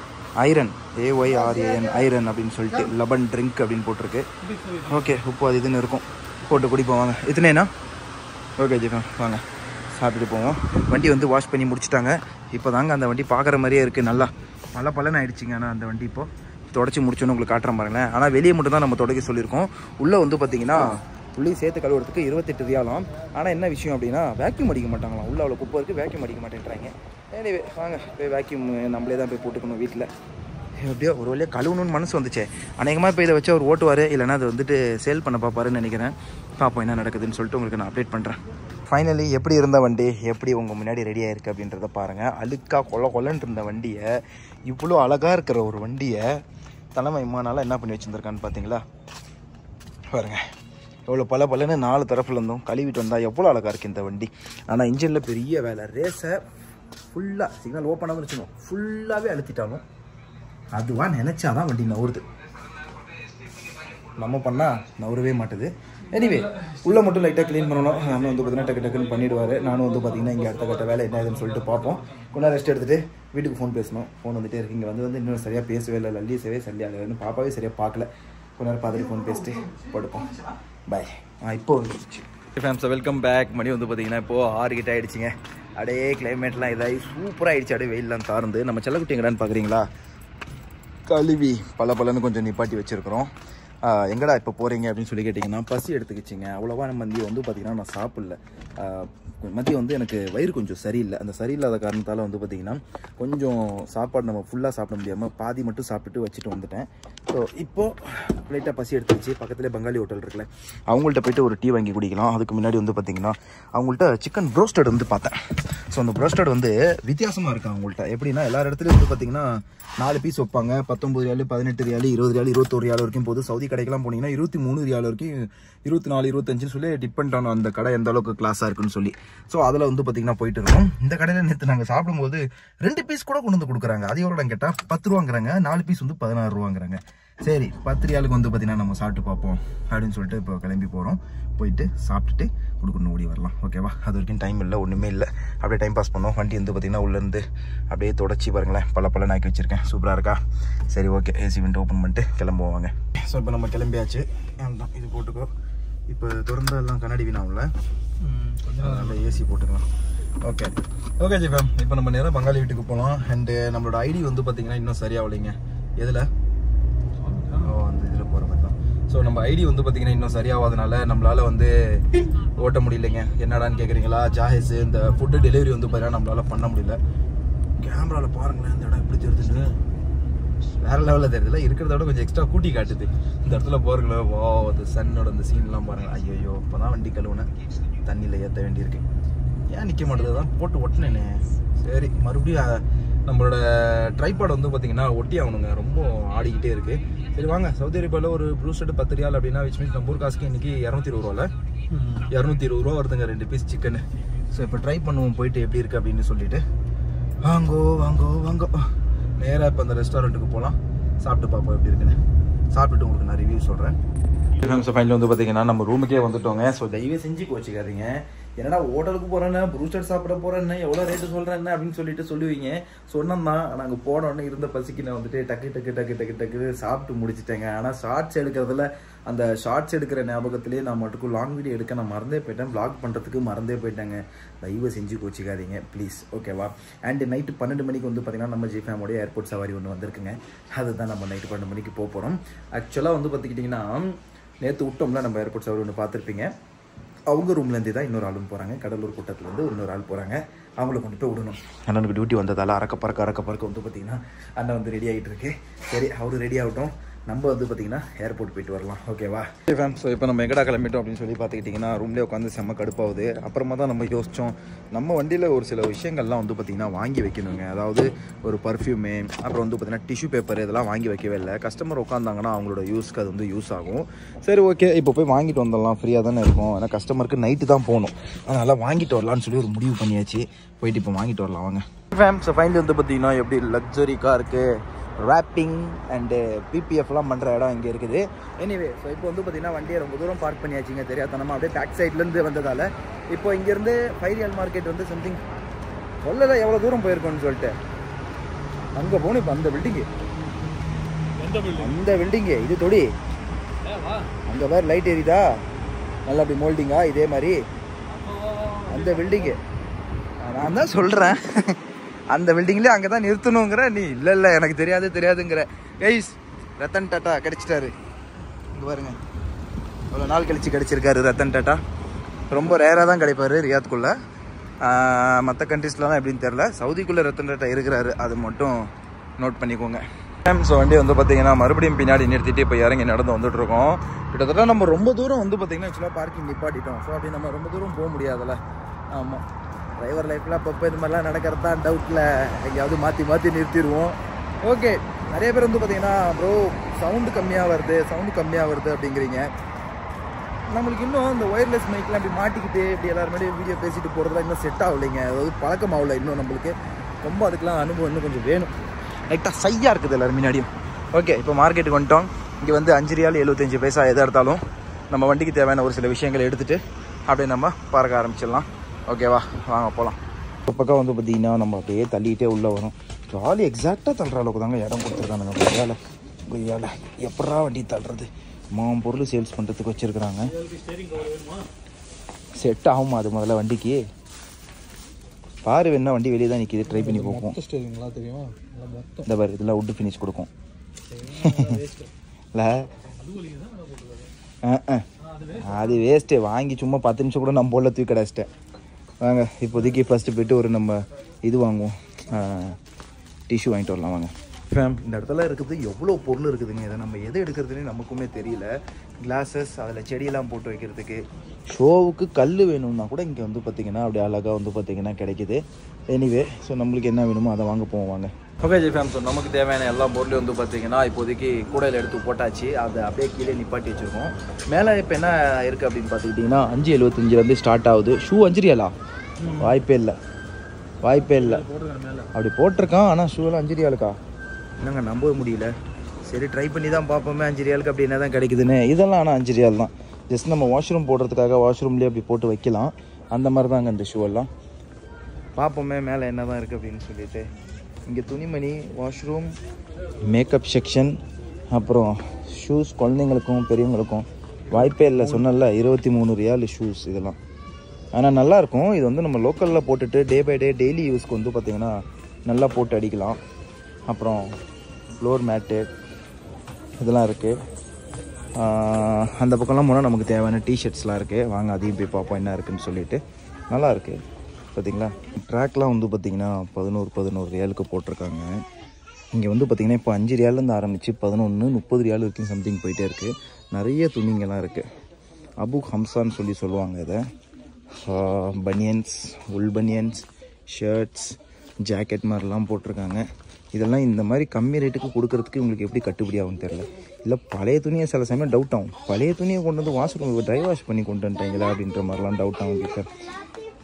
ஐரன் AYRAN ஐரன் அப்படின்னு சொல்லிட்டு லெமன் ட்ரிங்க் அப்படின்னு போட்டிருக்கு. ஓகே, உப்பு அது இதுன்னு இருக்கும், போட்டு குடிப்போம் வாங்க. இதுனேண்ணா ஓகே ஜி ஃபேம் வாங்க சாப்பிட்டுட்டு போவோம். வண்டி வந்து வாஷ் பண்ணி முடிச்சுட்டாங்க. இப்போ தாங்க அந்த வண்டி பார்க்குற மாதிரியே இருக்குது. நல்லா பலன் ஆகிடுச்சிங்க. ஆனால் அந்த வண்டி இப்போது தொடச்சி முடிச்சோன்னு உங்களுக்கு காட்டுறேன் பாருங்களேன். ஆனால் வெளியே மட்டும் தான் நம்ம தொடக்க சொல்லியிருக்கோம். உள்ளே வந்து பார்த்தீங்கன்னா உள்ளே சேர்த்து கழுவுறதுக்கு 28 ரியாலாம். ஆனால் என்ன விஷயம் அப்படின்னா வேக்யூம் அடிக்க மாட்டாங்களாம். உள்ளே அவ்வளோ குப்பை இருக்குது, வேக்யூம் அடிக்க மாட்டேன்றாங்க. எனிவே வாங்க போய் வேக்யூம் நம்மளே தான் போய் போட்டுக்கணும் வீட்டில். எப்படியோ ஒரு வழியாக கழுவணும்னு மனசு வந்துச்சு. அநேகமாக இப்போ இதை வச்சு அவர் ஓட்டுவார், இல்லைனா அதை வந்துட்டு சேல் பண்ண பார்ப்பாருன்னு நினைக்கிறேன். பார்ப்போம் என்ன நடக்குதுன்னு சொல்லிட்டு உங்களுக்கு நான் அப்டேட் பண்ணுறேன். ஃபைனலி எப்படி இருந்த வண்டி எப்படி உங்கள் முன்னாடி ரெடி ஆகிருக்கு அப்படின்றத பாருங்கள். அழுக்காக கொல்லன்னு இருந்த வண்டியை, இவ்வளோ அழகாக இருக்கிற ஒரு வண்டியை தலைமை இம்மானால என்ன பண்ணி வச்சுருந்துருக்கான்னு பார்த்தீங்களா? பாருங்கள் எவ்வளோ பலன்னு 4 தரப்புல இருந்தும் கழுவிட்டு வந்தால் எவ்வளோ அழகாக இருக்குது இந்த வண்டி. ஆனால் இன்ஜினில் பெரிய வேலை. ரேஸை ஃபுல்லாக சிக்னல் ஓப்பனாக வச்சுக்கணும், ஃபுல்லாகவே அழுத்திட்டாலும் அதுவாக நினச்சாதான் வண்டி நவுறுது. நம்ம பண்ணால் நவுறவே மாட்டுது. எனிவே உள்ளே மட்டும் லைட்டாக க்ளீன் பண்ணணும். நானும் வந்து பார்த்தீங்கன்னா டக்குன்னு பண்ணிவிடுவார். நானும் வந்து பார்த்தீங்கன்னா இங்கே அடுத்த கட்ட வேலை என்ன ஆகுதுன்னு சொல்லிட்டு பார்ப்போம். கொஞ்சம் ரெஸ்ட் எடுத்துகிட்டு வீட்டுக்கு ஃபோன் பேசணும். ஃபோன் வந்துகிட்டே இருக்கு. இங்கே வந்து இன்னும் சரியாக பேசவே இல்லை. லல்லி சேவே சரியாக பாப்பாவே சரியாக பார்க்கல. கொஞ்ச நேரம் பார்த்துட்டு ஃபோன் பேசிட்டு படுப்போம். பாய். இப்போ வந்துச்சு ஃபேம்ஸை வெல்கம் பேக். மணி வந்து பார்த்தீங்கன்னா இப்போது 6 கிட்ட ஆகிடுச்சிங்க. அப்படியே கிளைமேட்லாம் இதாகி சூப்பராக ஆகிடுச்சு. அப்படியே வெயிலெலாம் தார்ந்து. நம்ம செல்லக்குட்டி எங்கடான்னு பார்க்குறீங்களா? கழுவி பலன்னு கொஞ்சம் நிப்பாட்டி வச்சுருக்குறோம். எங்கடா இப்போ போகிறீங்க அப்படின்னு சொல்லி கேட்டிங்கன்னா பசி எடுத்துக்கிச்சிங்க. அவ்வளோவா மதியம் வந்து பார்த்திங்கன்னா நான் சாப்பிடல. மதியம் வந்து எனக்கு வயிறு கொஞ்சம் சரியில்லை. அந்த சரியில்லாத காரணத்தால் வந்து பார்த்திங்கன்னா கொஞ்சம் சாப்பாடு நம்ம ஃபுல்லாக சாப்பிட முடியாமல் பாதி மட்டும் சாப்பிட்டுட்டு வச்சுட்டு வந்துட்டேன். ஸோ இப்போது லைட்டாக பசி எடுத்துக்கிச்சு. பக்கத்துலேயே பங்காளி ஹோட்டல் இருக்குல்ல, அவங்கள்ட்ட போய்ட்டு ஒரு டீ வாங்கி குடிக்கலாம். அதுக்கு முன்னாடி வந்து பார்த்திங்கன்னா அவங்கள்ட்ட சிக்கன் ப்ரோஸ்டட் வந்து பார்த்தேன். ஸோ அந்த ப்ரோஸ்டட் வந்து வித்தியாசமாக இருக்குது அவங்கள்ட்ட. எப்படின்னா எல்லா இடத்துலையும் வந்து பார்த்திங்கன்னா 4 பீஸ் வைப்பாங்க. 19 ரியாலு, 18 ரியாலு, 20 ரியாலு, 21 ரியாலு வரைக்கும் போது. சவுதி கடைக்கெல்லாம் போனீங்கன்னா 23 ரியாலு வரைக்கும், 24, 25 சொல்லி டிபெண்ட் ஆன அந்த கடை எந்த அளவுக்கு கிளாஸாக இருக்குன்னு சொல்லி. ஸோ அதில் வந்து பார்த்தீங்கன்னா போயிட்டு இருக்கோம். இந்த கடையில் நேற்று நாங்கள் சாப்பிடும்போது 2 பீஸ் கூட கொண்டு வந்து கொடுக்குறாங்க. அது எவ்வளோ கேட்டால் 10 ரூபாங்கிறாங்க. 4 பீஸ் வந்து 16 ரூபாங்கிறாங்க. சரி 10 ரியாலுக்கு வந்து பார்த்தீங்கன்னா நம்ம சாப்பிட்டு பார்ப்போம் அப்படின்னு சொல்லிட்டு இப்போ கிளம்பி போகிறோம். போயிட்டு சாப்பிட்டுட்டு கொடுக்கணும் ஓடி வரலாம். ஓகேவா? அது வரைக்கும் டைம் இல்லை, ஒன்றுமே இல்லை. அப்படியே டைம் பாஸ் பண்ணோம். வண்டி வந்து பார்த்திங்கன்னா உள்ளேருந்து அப்படியே தொடச்சி பாருங்களேன், பல ஆக்கி வச்சுருக்கேன். சூப்பராக இருக்கா? சரி ஓகே, ஏசி விண்டோ ஓப்பன் பண்ணிட்டு கிளம்புவாங்க. ஸோ இப்போ நம்ம கிளம்பியாச்சு. தான் இது போட்டுக்கோ. இப்போ திறந்தெல்லாம் கண்ணாடி வீணாகும்ல, அதனால் ஏசி போட்டுக்கலாம். Okay G fam. இப்போ நம்ம நேராக பங்காளி வீட்டுக்கு போகலாம். அண்டு நம்மளோட ஐடி வந்து பார்த்திங்கன்னா இன்னும் சரியாகலைங்க. எதில்? அந்த இதில் போகிற மாதிரி தான். ஸோ நம்ம ஐடி வந்து பார்த்திங்கன்னா இன்னும் சரியாகாதனால நம்மளால் வந்து ஓட்ட முடியலைங்க. என்னடான்னு கேட்குறீங்களா? ஜாஹேஸ் இந்த ஃபுட்டு டெலிவரி வந்து பார்த்தீங்கன்னா நம்மளால் பண்ண முடியல. கேமராவில் பாருங்களேன் இந்த இடம் எப்படி தெரியுதுன்னு. வேறு லெவலில் தெரியுதுல, இருக்கிறத விட கொஞ்சம் எக்ஸ்ட்ரா கூட்டி காட்டுது. இந்த இடத்துல பாருங்களேன், வா அது சன்னோட அந்த சீன்லாம் பாருங்கள். ஐயோ இப்போ தான் வண்டி கழுவுனேன், தண்ணியில் ஏற்ற வேண்டியிருக்கு. ஏன் நிற்க மாட்டேது? தான் போட்டு ஒட்டினேனே. சரி மறுபடியும் நம்மளோட ட்ரைபாட் வந்து பார்த்தீங்கன்னா ஒட்டி ஆகணுங்க, ரொம்ப ஆடிக்கிட்டே இருக்குது. சரி வாங்க. சவுதி அரேபியாவில் ஒரு ப்ரூஸ்டட் 10 ரியால் அப்படின்னா விச் மீன்ஸ் நம்ம ஊர் காசுக்கு இன்றைக்கி 220 ரூபாவில் 220 ரூபா வருதுங்க 2 பீஸ் சிக்கனு. ஸோ இப்போ ட்ரை பண்ணுவோம் போயிட்டு எப்படி இருக்குது அப்படின்னு சொல்லிட்டு. வாங்கோ வாங்கோ வாங்கோ, நேராக இப்போ அந்த ரெஸ்டாரண்ட்டுக்கு போகலாம். சாப்பிட்டு பார்ப்போம் எப்படி இருக்குன்னு. சாப்பிட்டுட்டு உங்களுக்கு நான் ரிவ்யூ சொல்கிறேன். ஸோ ஃபைனல் வந்து பார்த்தீங்கன்னா நம்ம ரூமுக்கே வந்துட்டோங்க. ஸோ தயவு செஞ்சு கோச்சிக்காதீங்க. என்னடா ஹோட்டலுக்கு போகிறேன்னு, ப்ரூஸ்டர் சாப்பிட போகிறேன்னு, எவ்வளோ ரேட்டு சொல்கிறேன்னு அப்படின்னு சொல்லிட்டு சொல்லுவீங்க. சொன்னோம்னா நாங்கள் போனோன்னு இருந்த பசிக்கு நான் வந்துட்டு டக்கு சாப்பிட்டு முடிச்சிட்டேங்க. ஆனால் ஷார்ட்ஸ் எடுக்கிறதுல அந்த ஷார்ட்ஸ் எடுக்கிற ஞாபகத்திலே நான் மட்டும் லாங் வீடியோ எடுக்க நான் மறந்தே போயிட்டேன். வ்ளாக் பண்ணுறதுக்கு மறந்தே போயிட்டேங்க. தயவு செஞ்சு கோச்சிக்காதீங்க ப்ளீஸ், ஓகேவா? அண்ட் நைட்டு 12 மணிக்கு வந்து பார்த்தீங்கன்னா நம்ம ஜிஃபேமோடைய ஏர்போர்ட் சவாரி ஒன்று வந்திருக்குங்க. அதுதான் நம்ம நைட்டு 12 மணிக்கு போக போகிறோம். ஆக்சுவலாக வந்து பார்த்துக்கிட்டிங்கன்னா நேற்று விட்டோம்ல நம்ம ஏர்போர்ட் சவாரி ஒன்று பார்த்துருப்பீங்க. அவங்க ரூம்லேருந்து தான் இன்னொரு ஆளும் போகிறாங்க. கடலூர் கூட்டத்துலேருந்து இன்னொரு ஆள் போகிறாங்க. அவங்கள கொண்டு போய் விடணும். அண்ணனுக்கு டியூட்டி வந்ததால் அறக்க பறக்க வந்து பார்த்திங்கன்னா அண்ணன் வந்து ரெடி ஆகிட்டு இருக்கு. சரி, அவரு ரெடி ஆகட்டும், நம்ம வந்து பார்த்திங்கன்னா ஏர்போர்ட் போயிட்டு வரலாம், ஓகேவா? ஃபேம், ஸோ இப்போ நம்ம எங்கடா கிளம்பிட்டோம் அப்படின்னு சொல்லி பார்த்துக்கிட்டிங்கன்னா ரூம்லேயே உட்காந்து செம்ம கடுப்பாகுது. அப்புறமா தான் நம்ம யோசித்தோம், நம்ம வண்டியில் ஒரு சில விஷயங்கள்லாம் வந்து பார்த்திங்கன்னா வாங்கி வைக்கணுங்க. அதாவது ஒரு பர்ஃப்யூமு, அப்புறம் வந்து பார்த்திங்கன்னா டிஷ்யூ பேப்பர், இதெல்லாம் வாங்கி வைக்கவே இல்லை. கஸ்டமர் உட்காந்தாங்கன்னா அவங்களோட யூஸ்க்கு அது வந்து யூஸ் ஆகும். சரி, ஓகே, இப்போ போய் வாங்கிட்டு வந்துடலாம், ஃப்ரீயாக தானே இருக்கும். ஏன்னா கஸ்டமருக்கு நைட்டு தான் போகணும், அதனால் வாங்கிட்டு வரலான்னு சொல்லி ஒரு முடிவு பண்ணியாச்சு. போயிட்டு இப்போ வாங்கிட்டு வரலாம் வாங்க. ஃபேம், ஸோ ஃபைனலி வந்து பார்த்திங்கன்னா எப்படி லக்ஸரி காருக்கு ராப்பிங் அண்டு பிபிஎஃப்லாம் பண்ணுற இடம் இங்கே இருக்குது. எனிவே, ஸோ இப்போ வந்து பார்த்திங்கன்னா வண்டியை ரொம்ப தூரம் பார்க் பண்ணியாச்சுங்க தெரியாதனமா. அப்படியே பேக் சைட்லேருந்து வந்ததால் இப்போ இங்கேருந்து ஃபைரியல் மார்க்கெட் வந்து சம்திங் சொல்லலை எவ்வளோ தூரம் போயிருக்கோன்னு சொல்லிட்டு. அங்கே போகணும். இப்போ அந்த பில்டிங்கு இது தொடி அங்கே வேறு லைட் எரியுதா நல்லா அப்படி மோல்டிங்கா இதே மாதிரி அந்த பில்டிங்கு. நான் தான் சொல்கிறேன், அந்த பில்டிங்லேயே அங்கே தான் நிறுத்தணுங்கிற நீ. இல்லை எனக்கு தெரியாதுங்கிற. கைஸ், ரத்தன் டாட்டா கிடச்சிட்டாரு. இங்கே பாருங்க, அவ்வளோ நாள் கழிச்சு கிடச்சிருக்காரு ரத்தன் டாட்டா. ரொம்ப ரேராக தான் கிடைப்பார் ரியாத்துக்குள்ளே. மற்ற கண்ட்ரீஸ்லாம் எப்படின்னு தெரில. சவுதிக்குள்ளே ரத்தன் டாட்டா இருக்கிறாரு, அது மட்டும் நோட் பண்ணிக்கோங்க. ஸோ வண்டி வந்து பார்த்தீங்கன்னா மறுபடியும் பின்னாடி நிறுத்திட்டு இப்போ இறங்கி நடந்து வந்துட்டுருக்கோம். கிட்டத்தட்ட நம்ம ரொம்ப தூரம் வந்து பார்த்திங்கன்னா ஆக்சுவலாக பார்க்கிங் நிப்பாட்டிட்டோம். ஸோ அப்படி நம்ம ரொம்ப தூரம் போக முடியாதுல்ல. ஆமாம், டிரைவர் லைஃப்பில் அப்பப்போ இது மாதிரிலாம் நடக்கிறது தான் டவுட்டில் எங்கேயாவது மாற்றி நிறுத்திடுவோம். ஓகே, நிறைய பேர் வந்து பார்த்தீங்கன்னா ப்ரோ சவுண்டு கம்மியாக வருது அப்படிங்கிறீங்க. நம்மளுக்கு இன்னும் இந்த ஒயர்லெஸ் மைக்லாம் இப்படி மாட்டிக்கிட்டு இப்படி எல்லாருமே வீடியோ பேசிட்டு போகிறதுலாம் இன்னும் செட் ஆகலைங்க. அதாவது பழக்கம் ஆகலை இன்னும் நம்மளுக்கு. ரொம்ப அதுக்கெலாம் அனுபவம் இன்னும் கொஞ்சம் வேணும். லைட்டாக சையாக இருக்குது எல்லோரும் முன்னாடியும். ஓகே, இப்போ மார்க்கெட்டுக்கு வந்துட்டோம். இங்கே வந்து 5 ரியால் 75 பைசா எதாக எடுத்தாலும் நம்ம வண்டிக்கு தேவையான ஒரு சில விஷயங்களை எடுத்துகிட்டு அப்படியே நம்ம பறக்க ஆரம்பிச்சிடலாம். ஓகேவா, வாங்க போகலாம். இப்போ பக்கம் வந்து பார்த்திங்கன்னா நம்ம அப்படியே தள்ளிகிட்டே உள்ளே வரும். ஜாலி எக்ஸாக்டாக தள்ளுற அளவுக்கு தாங்க இடம் கொடுத்துருக்காங்க. கொய்யால எப்படா வண்டி தள்ளுறது. பொருள் சேல்ஸ் பண்ணுறதுக்கு வச்சுருக்குறாங்க. செட் ஆகுமா அது முதல்ல வண்டிக்கு? பாரு, வேணா வண்டி வெளியே தான் நிற்கிது, ட்ரை பண்ணி பார்ப்போம். இந்த பாரு, இதெல்லாம் வுட்டு ஃபினிஷ் கொடுக்கும். இல்லை அது வேஸ்ட்டு. வாங்கி சும்மா 10 நிமிஷம் கூட நம்ம போல தூக்கி கிடச்சிட்டேன். வாங்க இப்போதைக்கு ஃபஸ்ட்டு போய்ட்டு ஒரு நம்ம இது வாங்குவோம், டிஷ்யூ வாங்கிட்டு வரலாம் வாங்க. ஃபேம், இந்த இடத்துல இருக்குது எவ்வளோ பொருள் இருக்குதுங்க. இதை நம்ம எது எடுக்கிறதுனே நமக்குமே தெரியல. கிளாஸஸ், அதில் செடியெல்லாம் போட்டு வைக்கிறதுக்கு, ஷோவுக்கு கல் வேணும்னா கூட இங்கே வந்து பார்த்திங்கன்னா அப்படியே அழகாக வந்து பார்த்திங்கன்னா கிடைக்கிது. எனிவே, ஸோ நம்மளுக்கு என்ன வேணுமோ அதை வாங்க போவாங்க. ஓகே ஜி ஃபேம், ஸோ நமக்கு தேவையான எல்லா பொருளையும் வந்து பார்த்திங்கன்னா இப்போதைக்கு கூடையில் எடுத்து போட்டாச்சு. அதை அப்படியே கீழே நிப்பாட்டி வச்சுருக்கோம். மேலே இப்போ என்ன இருக்குது அப்படின்னு பார்த்துக்கிட்டிங்கன்னா 5.75 ஸ்டார்ட் ஆகுது. ஷூ 5 ரியாலா? வாய்ப்பே இல்லை அப்படி போட்டிருக்கான். ஆனால் ஷூலாம் 5 ரியாலுக்கா? என்னங்க நம்ப முடியல. சரி, ட்ரை பண்ணி தான் பார்ப்போமே 5 ரியாலுக்கு அப்படி என்ன தான் கிடைக்குதுன்னு. இதெல்லாம் ஆனால் 5 ரியால் தான். ஜஸ்ட் நம்ம வாஷ்ரூம் போடுறதுக்காக வாஷ்ரூம்லேயே அப்படி போட்டு வைக்கலாம். அந்த மாதிரி தாங்க இந்த ஷூவெல்லாம். பார்ப்போமே மேலே என்ன தான் இருக்குது அப்படின்னு சொல்லிட்டு. இங்கே துணிமணி, வாஷ்ரூம், மேக்கப் செக்ஷன், அப்புறம் ஷூஸ் குழந்தைங்களுக்கும் பெரியவங்களுக்கும். வாய்ப்பே இல்லை, சொன்னல 23 ரியால் ஷூஸ் இதெல்லாம். ஆனால் நல்லாயிருக்கும். இது வந்து நம்ம லோக்கலில் போட்டுட்டு டே பை டே டெய்லி யூஸ்க்கு வந்து பார்த்திங்கன்னா நல்லா போட்டு அடிக்கலாம். அப்புறம் ஃப்ளோர் மேட்டு இதெல்லாம் இருக்குது. அந்த பக்கம்லாம் போனால் நமக்கு தேவையான டிஷர்ட்ஸ்லாம் இருக்குது. வாங்க அதையும் போய் பார்ப்போம் என்ன இருக்குதுன்னு சொல்லிட்டு. நல்லா இருக்குது பார்த்திங்களா. ட்ராக்லாம் வந்து பார்த்திங்கன்னா 11 ரியாலுக்கு போட்டிருக்காங்க. இங்கே வந்து பார்த்திங்கன்னா இப்போ 5 ரியாலேருந்து ஆரம்பித்து 11, 30 ரியால் வரைக்கும் சம்திங் போயிட்டே இருக்குது. நிறைய துணிங்கெல்லாம் இருக்குது. அபு ஹம்சான்னு சொல்லுவாங்க இதை. பனியன்ஸ், உல் பனியன்ஸ், ஷர்ட்ஸ், ஜாக்கெட் மாதிரிலாம் போட்டிருக்காங்க. இதெல்லாம் இந்த மாதிரி கம்மி ரேட்டுக்கு கொடுக்கறதுக்கு உங்களுக்கு எப்படி கட்டுப்படி ஆகும்னு தெரில. இல்லை பழைய துணியை சில சமயம் டவுட் ஆகும். பழைய துணியை கொண்டு வந்து ட்ரை வாஷ் பண்ணி கொண்டு வந்துட்டாங்களா அப்படின்ற மாதிரிலாம் டவுட் ஆகும் கிட்ட.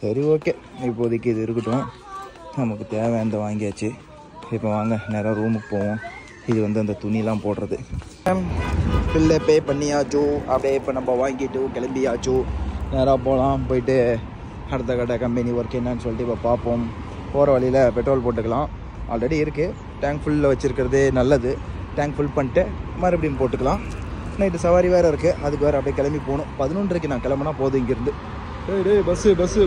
சரி ஓகே, இப்போதைக்கு இது இருக்கட்டும். நமக்கு தேவையானதை வாங்கியாச்சு. இப்போ வாங்க நேராக ரூமுக்கு போவோம். இது வந்து அந்த துணிலாம் போடுறது. பில்லை பே பண்ணியாச்சோ, அப்படியே இப்போ நம்ம வாங்கிட்டு கிளம்பியாச்சோ. நேராக போகலாம். போயிட்டு அடுத்த கட்ட கம்பெனி ஒர்க் என்னன்னு சொல்லிட்டு இப்போ பார்ப்போம். போகிற வழியில் பெட்ரோல் போட்டுக்கலாம். ஆல்ரெடி இருக்குது. டேங்க் ஃபுல்லில் வச்சுருக்கிறது நல்லது. டேங்க் ஃபுல் பண்ணிட்டு மறுபடியும் போட்டுக்கலாம். நைட்டு சவாரி வேறு இருக்குது, அதுக்கு வேறு அப்படியே கிளம்பி போகணும். 11:30 நான் கிளம்புனா போதும் இங்கேருந்து. பஸ்ஸு 50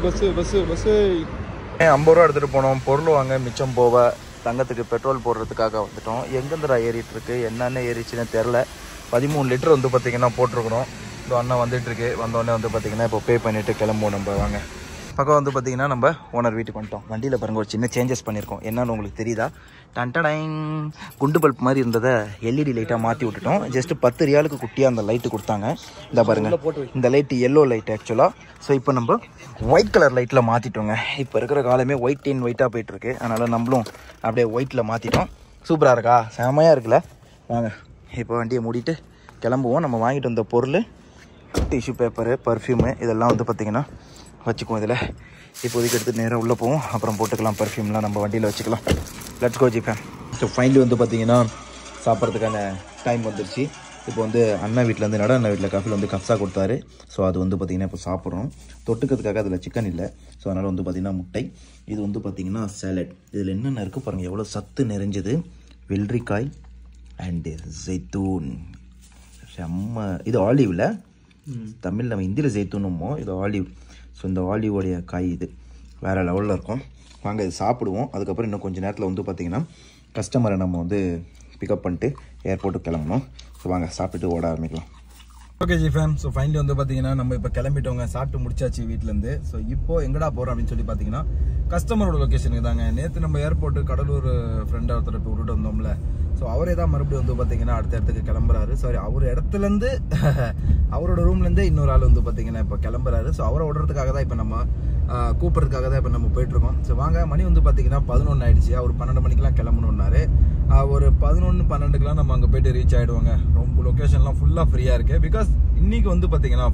ரூபா எடுத்துகிட்டு போனோம். பொருள் வாங்க மிச்சம் போவ தங்கத்துக்கு பெட்ரோல் போடுறதுக்காக வந்துட்டோம். எங்கேருந்துடா ஏறிட்டு இருக்கு, என்னென்ன ஏறிச்சுன்னு தெரில. 13 லிட்டர் வந்து பார்த்திங்கன்னா போட்டிருக்கணும். இந்த அண்ணன் வந்துட்டுருக்கு. வந்தோடனே வந்து பார்த்திங்கன்னா இப்போ பே பண்ணிவிட்டு கிளம்புவோம். நம்ம வாங்க பக்கம் வந்து பார்த்திங்கன்னா நம்ம ஓனர் வீட்டுக்கு வந்துட்டோம். வண்டியில் பாருங்கள் ஒரு சின்ன சேஞ்சஸ் பண்ணியிருக்கோம். என்னன்னு உங்களுக்கு தெரியுதா? டன்டடைங் குண்டு பல்ப் மாதிரி இருந்ததை எல்இடி லைட்டாக மாற்றி விட்டுட்டோம். ஜஸ்ட்டு 10 ரியாலுக்கு குட்டியாக அந்த லைட்டு கொடுத்தாங்க. இந்த பாருங்கள், இந்த லைட்டு எல்லோ லைட் ஆக்சுவலாக. ஸோ இப்போ நம்ம ஒயிட் கலர் லைட்டில் மாற்றிட்டோங்க. இப்போ இருக்கிற காலமே ஒயிட் இன் ஒயிட்டாக போயிட்டுருக்கு. அதனால் நம்மளும் அப்படியே ஒயிட்டில் மாற்றிட்டோம். சூப்பராக இருக்கா? செமையாக இருக்குல்ல? வாங்க இப்போ வண்டியை மூடிட்டு கிளம்புவோம். நம்ம வாங்கிட்டு வந்த பொருள் டிஷ்யூ பேப்பரு, பர்ஃப்யூமு இதெல்லாம் வந்து பார்த்திங்கன்னா வச்சுக்குவோம். இதில் இப்போதைக்கு எடுத்து நேராக உள்ளே போவோம். அப்புறம் போட்டுக்கலாம். பர்ஃப்யூம்லாம் நம்ம வண்டியில் வச்சுக்கலாம். Let's go G fam. So finally வந்து பார்த்திங்கன்னா சாப்பிட்றதுக்கான டைம் வந்துருச்சு. இப்போ வந்து அண்ணா வீட்டிலேருந்து அண்ணா வீட்டில் காஃபில் வந்து கப்ஸா கொடுத்தாரு. ஸோ அது வந்து பார்த்திங்கன்னா இப்போ சாப்பிட்றோம். தொட்டுக்கிறதுக்காக அதில் சிக்கன் இல்லை. ஸோ அதனால் வந்து பார்த்திங்கன்னா முட்டை. இது வந்து பார்த்திங்கன்னா சேலட். இதில் என்னென்ன இருக்குது பாருங்கள், எவ்வளோ சத்து நிறைஞ்சது. வெள்ளரிக்காய் அண்டு ஜெய்த்தூன். செம்ம. இது ஆலிவில், தமிழ் நம்ம ஹிந்தியில் ஜெய்த்தூனுமோ, இது ஆலிவ். ஸோ இந்த ஆலிவோடைய காய் இது வேறு லெவலில் இருக்கும். வாங்க இது சாப்பிடுவோம். அதுக்கப்புறம் இன்னும் கொஞ்சம் நேரத்தில் வந்து பார்த்திங்கன்னா கஸ்டமரை நம்ம வந்து பிக்கப் பண்ணிட்டு ஏர்போர்ட்டுக்கு கிளம்பணும். ஸோ வாங்க சாப்பிட்டுட்டு ஓட ஆரம்பிக்கலாம். Okay G fam. So finally வந்து பார்த்தீங்கன்னா நம்ம இப்போ கிளம்பிட்டோங்க. சாப்பிட்டு முடிச்சாச்சு வீட்டிலேருந்து. ஸோ இப்போ எங்கடா போகிறோம் அப்படின்னு சொல்லி பார்த்தீங்கன்னா கஸ்டமரோட லொக்கேஷனுக்கு தாங்க. நேற்று நம்ம ஏர்போர்ட்டு கடலூர் ஃப்ரெண்ட் ஒருத்தர் இப்போ விட்டுட்டு வந்தோம்ல. ஸோ அவரே தான் மறுபடியும் வந்து பார்த்தீங்கன்னா அடுத்த இடத்துக்கு கிளம்புறாரு. சாரி, அவர் இடத்துலேருந்து அவரோட ரூம்லேருந்து இன்னொரு ஆள் வந்து பார்த்தீங்கன்னா இப்போ கிளம்புறாரு. ஸோ அவரை விடுறதுக்காக தான் இப்போ நம்ம கூப்பிட்றதுக்காக தான் இப்போ நம்ம போயிட்டுருக்கோம். ஸோ வாங்க, மணி வந்து பார்த்தீங்கன்னா 11 ஆயிடுச்சு. அவர் 12 மணிக்கெலாம் கிளம்பணுன்னாரு. ஒரு 11-12க்குலாம் நம்ம அங்கே போய்ட்டு ரீச் ஆகிடுவாங்க. ரொம்ப லொக்கேஷன்லாம் ஃபுல்லாக ஃப்ரீயாக இருக்குது. பிகாஸ் இன்றைக்கி வந்து பார்த்திங்கன்னா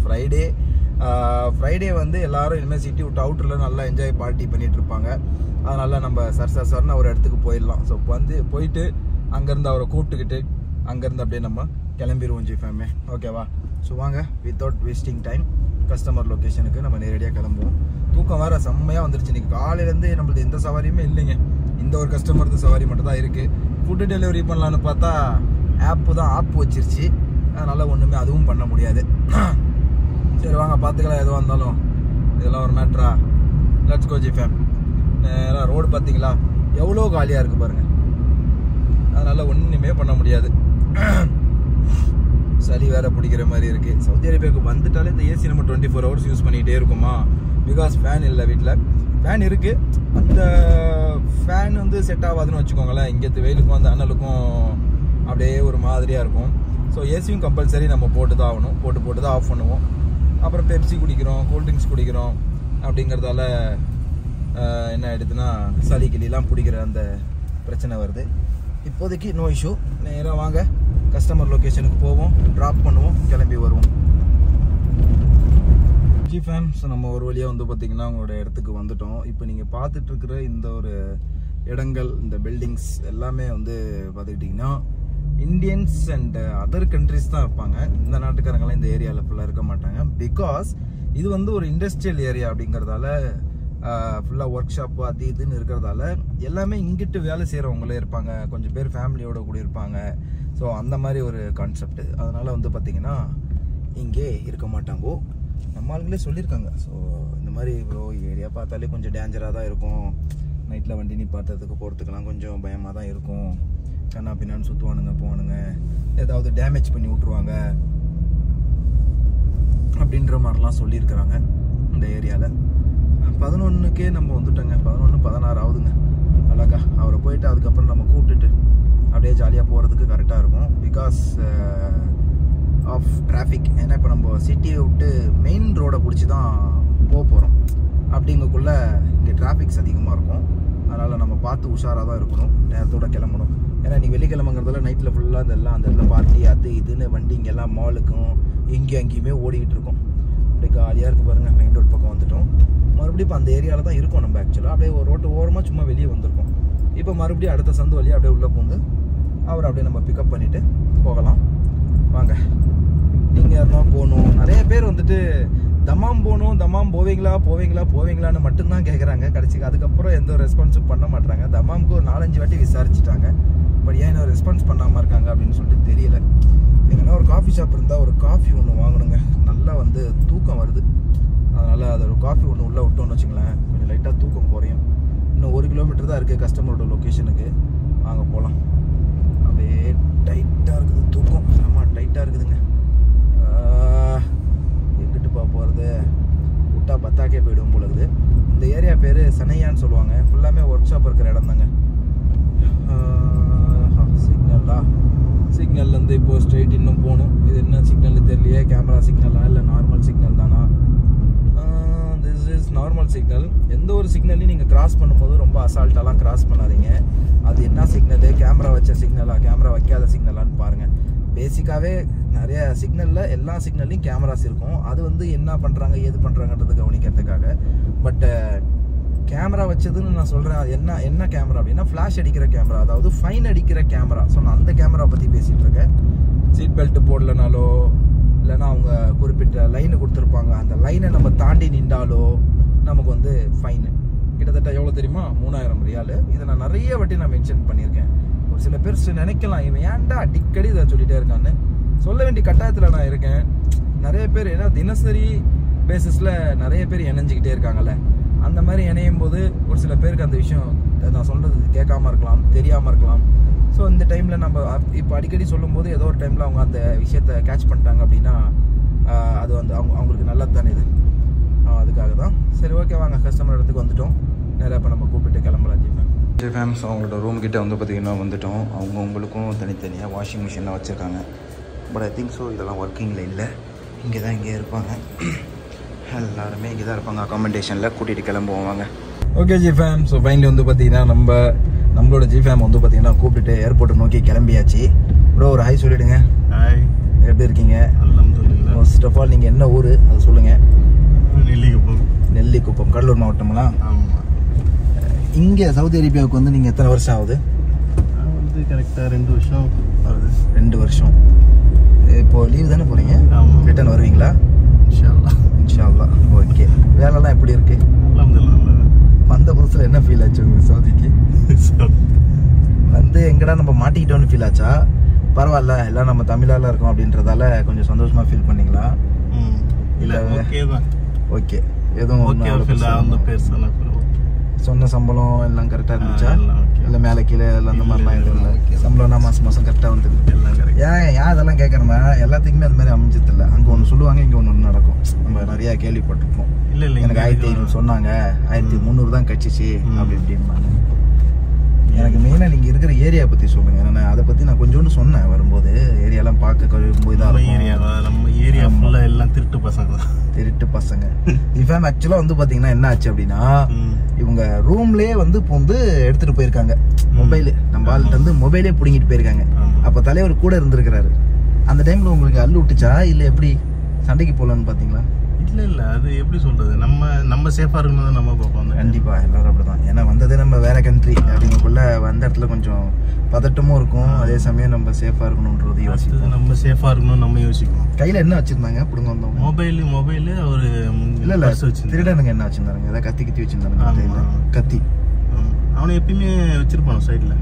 ஃப்ரைடே வந்து எல்லோரும் இனிமேல் சிட்டி விட்டு அவுட்டரில் நல்லா என்ஜாய் பார்ட்டி பண்ணிகிட்டு இருப்பாங்க. அதனால் நம்ம சர்னு ஒரு இடத்துக்கு போயிடலாம். ஸோ வந்து போயிட்டு அங்கேருந்து அவரை கூப்பிட்டுக்கிட்டு அங்கேருந்து அப்படியே நம்ம கிளம்பிடுவோம் ஜி ஃபேமே. ஓகேவா? ஸோ வாங்க, வித்தவுட் வேஸ்டிங் டைம் கஸ்டமர் லொக்கேஷனுக்கு நம்ம நேரடியாக கிளம்புவோம். தூக்கம் வேறு செம்மையாக வந்துருச்சு. இன்றைக்கி காலையிலேருந்து நம்மளுக்கு எந்த சவாரியுமே இல்லைங்க. இந்த ஒரு கஸ்டமர் சவாரி மட்டும் தான் இருக்குது. ஃபுட்டு டெலிவரி பண்ணலான்னு பார்த்தா ஆப் வச்சிருச்சு. அதனால் ஒன்றுமே அதுவும் பண்ண முடியாது. சரி வாங்க பார்த்துக்கலாம். எதுவாக இருந்தாலும் இதெல்லாம் ஒரு மேட்ரா. Let's go G fam. நேராக ரோடு பார்த்தீங்களா எவ்வளோ காலியாக இருக்குது பாருங்கள். அதனால் ஒன்றுமே பண்ண முடியாது. சளி வேற பிடிக்கிற மாதிரி இருக்குது. சவுதி அரேபியாவுக்கு வந்துட்டாலே இந்த ஏசி நம்ம 24 ஹவர்ஸ் யூஸ் பண்ணிகிட்டே இருக்குமா. பிகாஸ் ஃபேன் இல்லை வீட்டில். ஃபேன் இருக்குது, அந்த ஃபேன் வந்து செட் ஆகாதுன்னு வச்சுக்கோங்களேன். இங்கேத்து வெயிலுக்கும் அந்த அனலுக்கும் அப்படியே ஒரு மாதிரியாக இருக்கும். ஸோ ஏசியும் கம்பல்சரி நம்ம போட்டு தான் ஆகணும். போட்டு தான் ஆஃப் பண்ணுவோம். அப்புறம் பெப்சி குடிக்கிறோம், கூல்ட்ரிங்க்ஸ் குடிக்கிறோம். அப்படிங்கிறதால என்ன ஆகிடுதுன்னா சளி கிளிலாம் பிடிக்கிற அந்த பிரச்சனை வருது. இப்போதைக்கு நோ இஷ்யூ. நேராக வாங்க கஸ்டமர் லொக்கேஷனுக்கு போவோம், ட்ராப் பண்ணுவோம், கிளம்பி வருவோம். G fam. ஸோ நம்ம ஒரு வழியாக வந்து பார்த்திங்கன்னா உங்களோட இடத்துக்கு வந்துட்டோம். இப்போ நீங்கள் பார்த்துட்ருக்கிற இந்த ஒரு இடங்கள், இந்த பில்டிங்ஸ் எல்லாமே வந்து பார்த்துக்கிட்டிங்கன்னா இந்தியன்ஸ் அண்ட் அதர் கண்ட்ரிஸ் தான் இருப்பாங்க. இந்த நாட்டுக்காரங்களாம் இந்த ஏரியாவில் ஃபுல்லாக இருக்க மாட்டாங்க. பிகாஸ் இது வந்து ஒரு இண்டஸ்ட்ரியல் ஏரியா அப்படிங்கிறதால ஃபுல்லாக ஒர்க் ஷாப்பு அது இதுன்னு இருக்கிறதால எல்லாமே இங்கிட்டு வேலை செய்கிறவங்களே இருப்பாங்க. கொஞ்சம் பேர் ஃபேமிலியோடு கூட இருப்பாங்க. ஸோ அந்த மாதிரி ஒரு கான்செப்ட். அதனால் வந்து பார்த்திங்கன்னா இங்கே இருக்க மாட்டாங்கோ. நம்ம ஆளுங்களே சொல்லியிருக்காங்க. ஸோ இந்த மாதிரி ப்ரோ ஏரியா பார்த்தாலே கொஞ்சம் டேஞ்சராக தான் இருக்கும். நைட்டில் வண்டி பார்த்ததுக்கு போகிறதுக்கெல்லாம் கொஞ்சம் பயமாக தான் இருக்கும். கண்ணா பின்னான்னு சுற்றுவானுங்க போவானுங்க, ஏதாவது டேமேஜ் பண்ணி விட்ருவாங்க அப்படின்ற மாதிரிலாம் சொல்லியிருக்கிறாங்க. இந்த ஏரியாவில் 11க்கே நம்ம வந்துட்டோங்க. 11-16 ஆகுதுங்க. அழகா அவரை போயிட்டு அதுக்கப்புறம் நம்ம கூப்பிட்டுட்டு அப்படியே ஜாலியாக போகிறதுக்கு கரெக்டாக இருக்கும். Because of traffic. ஏன்னா இப்போ நம்ம சிட்டியை விட்டு மெயின் ரோடை பிடிச்சி தான் போகிறோம். அப்படிங்கக்குள்ளே இங்கே டிராஃபிக்ஸ் அதிகமாக இருக்கும். அதனால் நம்ம பார்த்து உஷாராக தான் இருக்கணும். நேரத்தோடு கிளம்பணும். ஏன்னா இன்றைக்கி வெள்ளிக்கிழமைங்கிறதுல நைட்டில் ஃபுல்லாக அந்த இடத்துல பார்ட்டி அது இதுன்னு வண்டிங்கெல்லாம் மாலுக்கும் இங்கேயும் அங்கேயுமே ஓடிக்கிட்டு இருக்கும். அப்படியே காலியாக இருக்குது பாருங்கள். மெயின் ரோட் பக்கம் வந்துட்டோம். மறுபடியும் இப்போ அந்த ஏரியாவில் தான் இருக்கோம் நம்ம. ஆக்சுவலாக அப்படியே ஒரு ரோட்டு ஓரமாக சும்மா வெளியே வந்திருக்கோம். இப்போ மறுபடியும் அடுத்த சந்து வழியாக அப்படியே உள்ளே பூந்து அவரை அப்படியே நம்ம பிக்கப் பண்ணிவிட்டு போகலாம். வாங்க. நீங்கள் யாருனா போகணும். நிறைய பேர் வந்துட்டு தமாம் போகணும், தமாம் போவீங்களான்னு மட்டும்தான் கேட்குறாங்க. கடைசிக்கு அதுக்கப்புறம் எந்த ஒரு ரெஸ்பான்ஸும் பண்ண மாட்டாங்க. தமாமுக்கு ஒரு 4-5 வாட்டி விசாரிச்சுட்டாங்க. பட் ஏன் இன்னும் ரெஸ்பான்ஸ் பண்ணாமல் இருக்காங்க அப்படின்னு சொல்லிட்டு தெரியல. எங்கன்னா ஒரு காஃபி ஷாப் இருந்தால் ஒரு காஃபி ஒன்று வாங்கணுங்க. நல்லா வந்து தூக்கம் வருது. அதனால் அதை ஒரு காஃபி ஒன்று உள்ளே விட்டோன்னு வச்சுங்களேன், கொஞ்சம் லைட்டாக தூக்கம் குறையும். இன்னும் 1 கிலோமீட்டர் தான் இருக்குது கஸ்டமரோட லொக்கேஷனுக்கு. வாங்க போகலாம். அப்படியே டைட்டாக இருக்குது தூக்கம். செம்ம டைட்டாக இருக்குதுங்க. எங்கிட்டுப்பா போகிறது? விட்டா பத்தாக்கே போய்டும் போல இருக்குது. இந்த ஏரியா பேர் சனையான்னு சொல்லுவாங்க. ஃபுல்லாமே ஒர்க் ஷாப் இருக்கிற இடம் தாங்க. சிக்னல்லேருந்து இப்போது ஸ்ட்ரெயிட் இன்னும் போகணும். இது என்ன சிக்னல்னு தெரியலையே. கேமரா சிக்னலா இல்லை நார்மல் சிக்னல் தானா? This is normal signal. எந்த ஒரு சிக்னலையும் நீங்கள் கிராஸ் பண்ணும்போது ரொம்ப அசால்ட்டாலாம் கிராஸ் பண்ணாதீங்க. அது என்ன சிக்னலு, கேமரா வச்ச சிக்னலா கேமரா வைக்காத சிக்னலான்னு பாருங்கள். பேசிக்காகவே நிறைய சிக்னலில் எல்லா சிக்னல்லையும் கேமராஸ் இருக்கும். அது வந்து என்ன பண்ணுறாங்க ஏது பண்ணுறாங்கன்றது கவனிக்கிறதுக்காக. பட் கேமரா வச்சதுன்னு நான் சொல்கிறேன். அது என்ன கேமரா அப்படின்னா ஃப்ளாஷ் அடிக்கிற கேமரா, அதாவது ஃபைன் அடிக்கிற கேமரா. ஸோ நான் அந்த கேமரா பற்றி பேசிகிட்டு இருக்கேன். சீட் பெல்ட் போடலனாலோ இல்லைன்னா அவங்க குறிப்பிட்ட லைனை கொடுத்துருப்பாங்க, அந்த லைனை நம்ம தாண்டி நின்றாலோ நமக்கு வந்து ஃபைனு. கிட்டத்தட்ட எவ்வளோ தெரியுமா? 3000 ரியால். இதை நான் நிறைய வாட்டி நான் மென்ஷன் பண்ணியிருக்கேன். ஒரு சில பேர் நினைக்கலாம் இவன் ஏன்டா அடிக்கடி இதை சொல்லிகிட்டே இருக்கான்னு. சொல்ல வேண்டிய கட்டாயத்தில் நான் இருக்கேன். நிறைய பேர் ஏன்னா தினசரி பேசிஸில் நிறைய பேர் இணைஞ்சிக்கிட்டே இருக்காங்கல்ல. அந்த மாதிரி இணையும் போது ஒரு சில பேருக்கு அந்த விஷயம் நான் சொல்கிறது கேட்காம இருக்கலாம், தெரியாமல் இருக்கலாம். ஸோ இந்த டைமில் நம்ம இப்போ அடிக்கடி சொல்லும்போது ஏதோ ஒரு டைமில் அவங்க அந்த விஷயத்தை கேட்ச் பண்ணிட்டாங்க அப்படின்னா அது வந்து அவங்களுக்கு நல்லது தானே இது. அதுக்காக தான். சரி ஓகே வாங்க, கஸ்டமர் இடத்துக்கு வந்துட்டோம். நிறையா இப்போ நம்ம கூப்பிட்டு கிளம்பலாம். ஃபேம்ஸ் அவங்களோட ரூம் கிட்டே வந்து பார்த்திங்கன்னா வந்துட்டோம். அவங்களுக்கும் தனித்தனியாக வாஷிங் மிஷின்லாம் வச்சுருக்காங்க. பட் ஐ திங்க் ஸோ இதெல்லாம் ஒர்க்கிங்கில் இல்லை. இங்கே இருப்பாங்க எல்லாருமே. இங்கே தான் இருப்பாங்க அக்காமடேஷனில். கூட்டிகிட்டு கிளம்புவாங்க. Okay G fam. So finally வந்து பார்த்திங்கன்னா நம்மளோட ஜி ஃபேம் வந்து பார்த்திங்கன்னா கூப்பிட்டுட்டு ஏர்போர்ட்டை நோக்கி கிளம்பியாச்சு. ப்ரோ ஒரு ஹாய் சொல்லிவிடுங்க. ஹாய், எப்படி இருக்கீங்க? அல்ஹம்துலில்லாஹ். ஃபர்ஸ்ட் ஆஃப் ஆல் நீங்கள் என்ன ஊர் அது சொல்லுங்கள். நெல்லிக்குப்பம், கடலூர் மாவட்டங்களா? ஆமாம். இங்கே சவுதி அரேபியாவுக்கு வந்து நீங்கள் எத்தனை வருஷம் ஆகுது? வந்து கரெக்டாக 2 வருஷம் ஆகுது. 2 வருஷம். இப்போது லீவ் தானே போகிறீங்க? ஆமாம். ரிட்டர்ன் வருவீங்களா? இன்ஷா அல்லாஹ். ஓகே. வேலைலாம் எப்படி இருக்கு? அல்ஹம்துலில்லாஹ். வந்த புதுசில் என்ன ஃபீல் ஆச்சு உங்களுக்கு சவுதிக்கு? வந்து எங்கடா நம்ம மாட்டிக்கிட்டோன்னு ஃபீல் ஆச்சா? பரவாயில்ல எல்லாம் நம்ம தமிழால இருக்கோம் அப்படின்றதால கொஞ்சம் சந்தோஷமாக ஃபீல் பண்ணீங்களா? இல்லை ஓகே தான். ஓகே. எதுவும் சொன்ன சம்பளம் எல்லாம் கரெக்டாக இருந்துச்சா? இல்லை மேலே கீழே எல்லாம் அந்த மாதிரிலாம் எதுவும் இல்லை. சம்பளம்னா மாதம் கரெக்டாக வந்துருக்கு. ஏன் அதெல்லாம் கேட்குறேன்னா எல்லாத்துக்குமே அது மாதிரி அமைஞ்சதில்லை. அங்கே ஒன்று சொல்லுவாங்க, இங்கே ஒன்று நடக்கும். நம்ம நிறையா கேள்விப்பட்டிருப்போம். எனக்கு 1500 சொன்னாங்க, 1300 தான் கட்சிச்சு அப்படி இப்படின்னாங்க. எனக்கு மெயினாக நீங்கள் இருக்கிற ஏரியா பற்றி சொல்லுங்கள். ஏன்னா அதை பற்றி நான் கொஞ்சோண்டு சொன்னேன் வரும்போது. ஏரியாலாம் பார்க்க ரொம்ப இதாக இருக்கும். நம்ம ஏரியா ஃபுல்லாக எல்லாம் திருட்டு பசங்க. இஃபேம் ஆக்சுவலாக வந்து பார்த்தீங்கன்னா என்ன ஆச்சு அப்படின்னா, இவங்க ரூம்லேயே வந்து இப்போ வந்து எடுத்துகிட்டு போயிருக்காங்க மொபைலு. நம்ம ஆள்கிட்ட வந்து மொபைலே பிடிங்கிட்டு போயிருக்காங்க. அப்போ தலைவர் கூட இருந்திருக்கிறாரு. அந்த டைமில் உங்களுக்கு அல்லு விட்டுச்சா இல்லை எப்படி சண்டைக்கு போகலான்னு பார்த்தீங்களா? இல்லை அது எப்படி சொல்றது, நம்ம சேஃபா இருக்கணும் நம்ம பார்ப்போம். கண்டிப்பா எல்லாரும் அப்படிதான். ஏன்னா வந்ததே நம்ம வேற கண்ட்ரி அப்படிங்கக்குள்ள வந்த இடத்துல கொஞ்சம் பதட்டமும் இருக்கும். அதே சமயம் நம்ம சேஃபா இருக்கணும்ன்றது யோசிப்போம். நம்ம சேஃபா இருக்கணும் நம்ம யோசிப்போம். கையில என்ன வச்சிருந்தாங்க? புடுங்க வந்தோம். மொபைல் ஒரு இல்ல திருடனுங்க என்ன வச்சிருந்தாங்க? ஏதாவது கத்தி வச்சிருந்தாங்க. கத்தி அவனை எப்பயுமே வச்சிருப்பான் சைட்ல.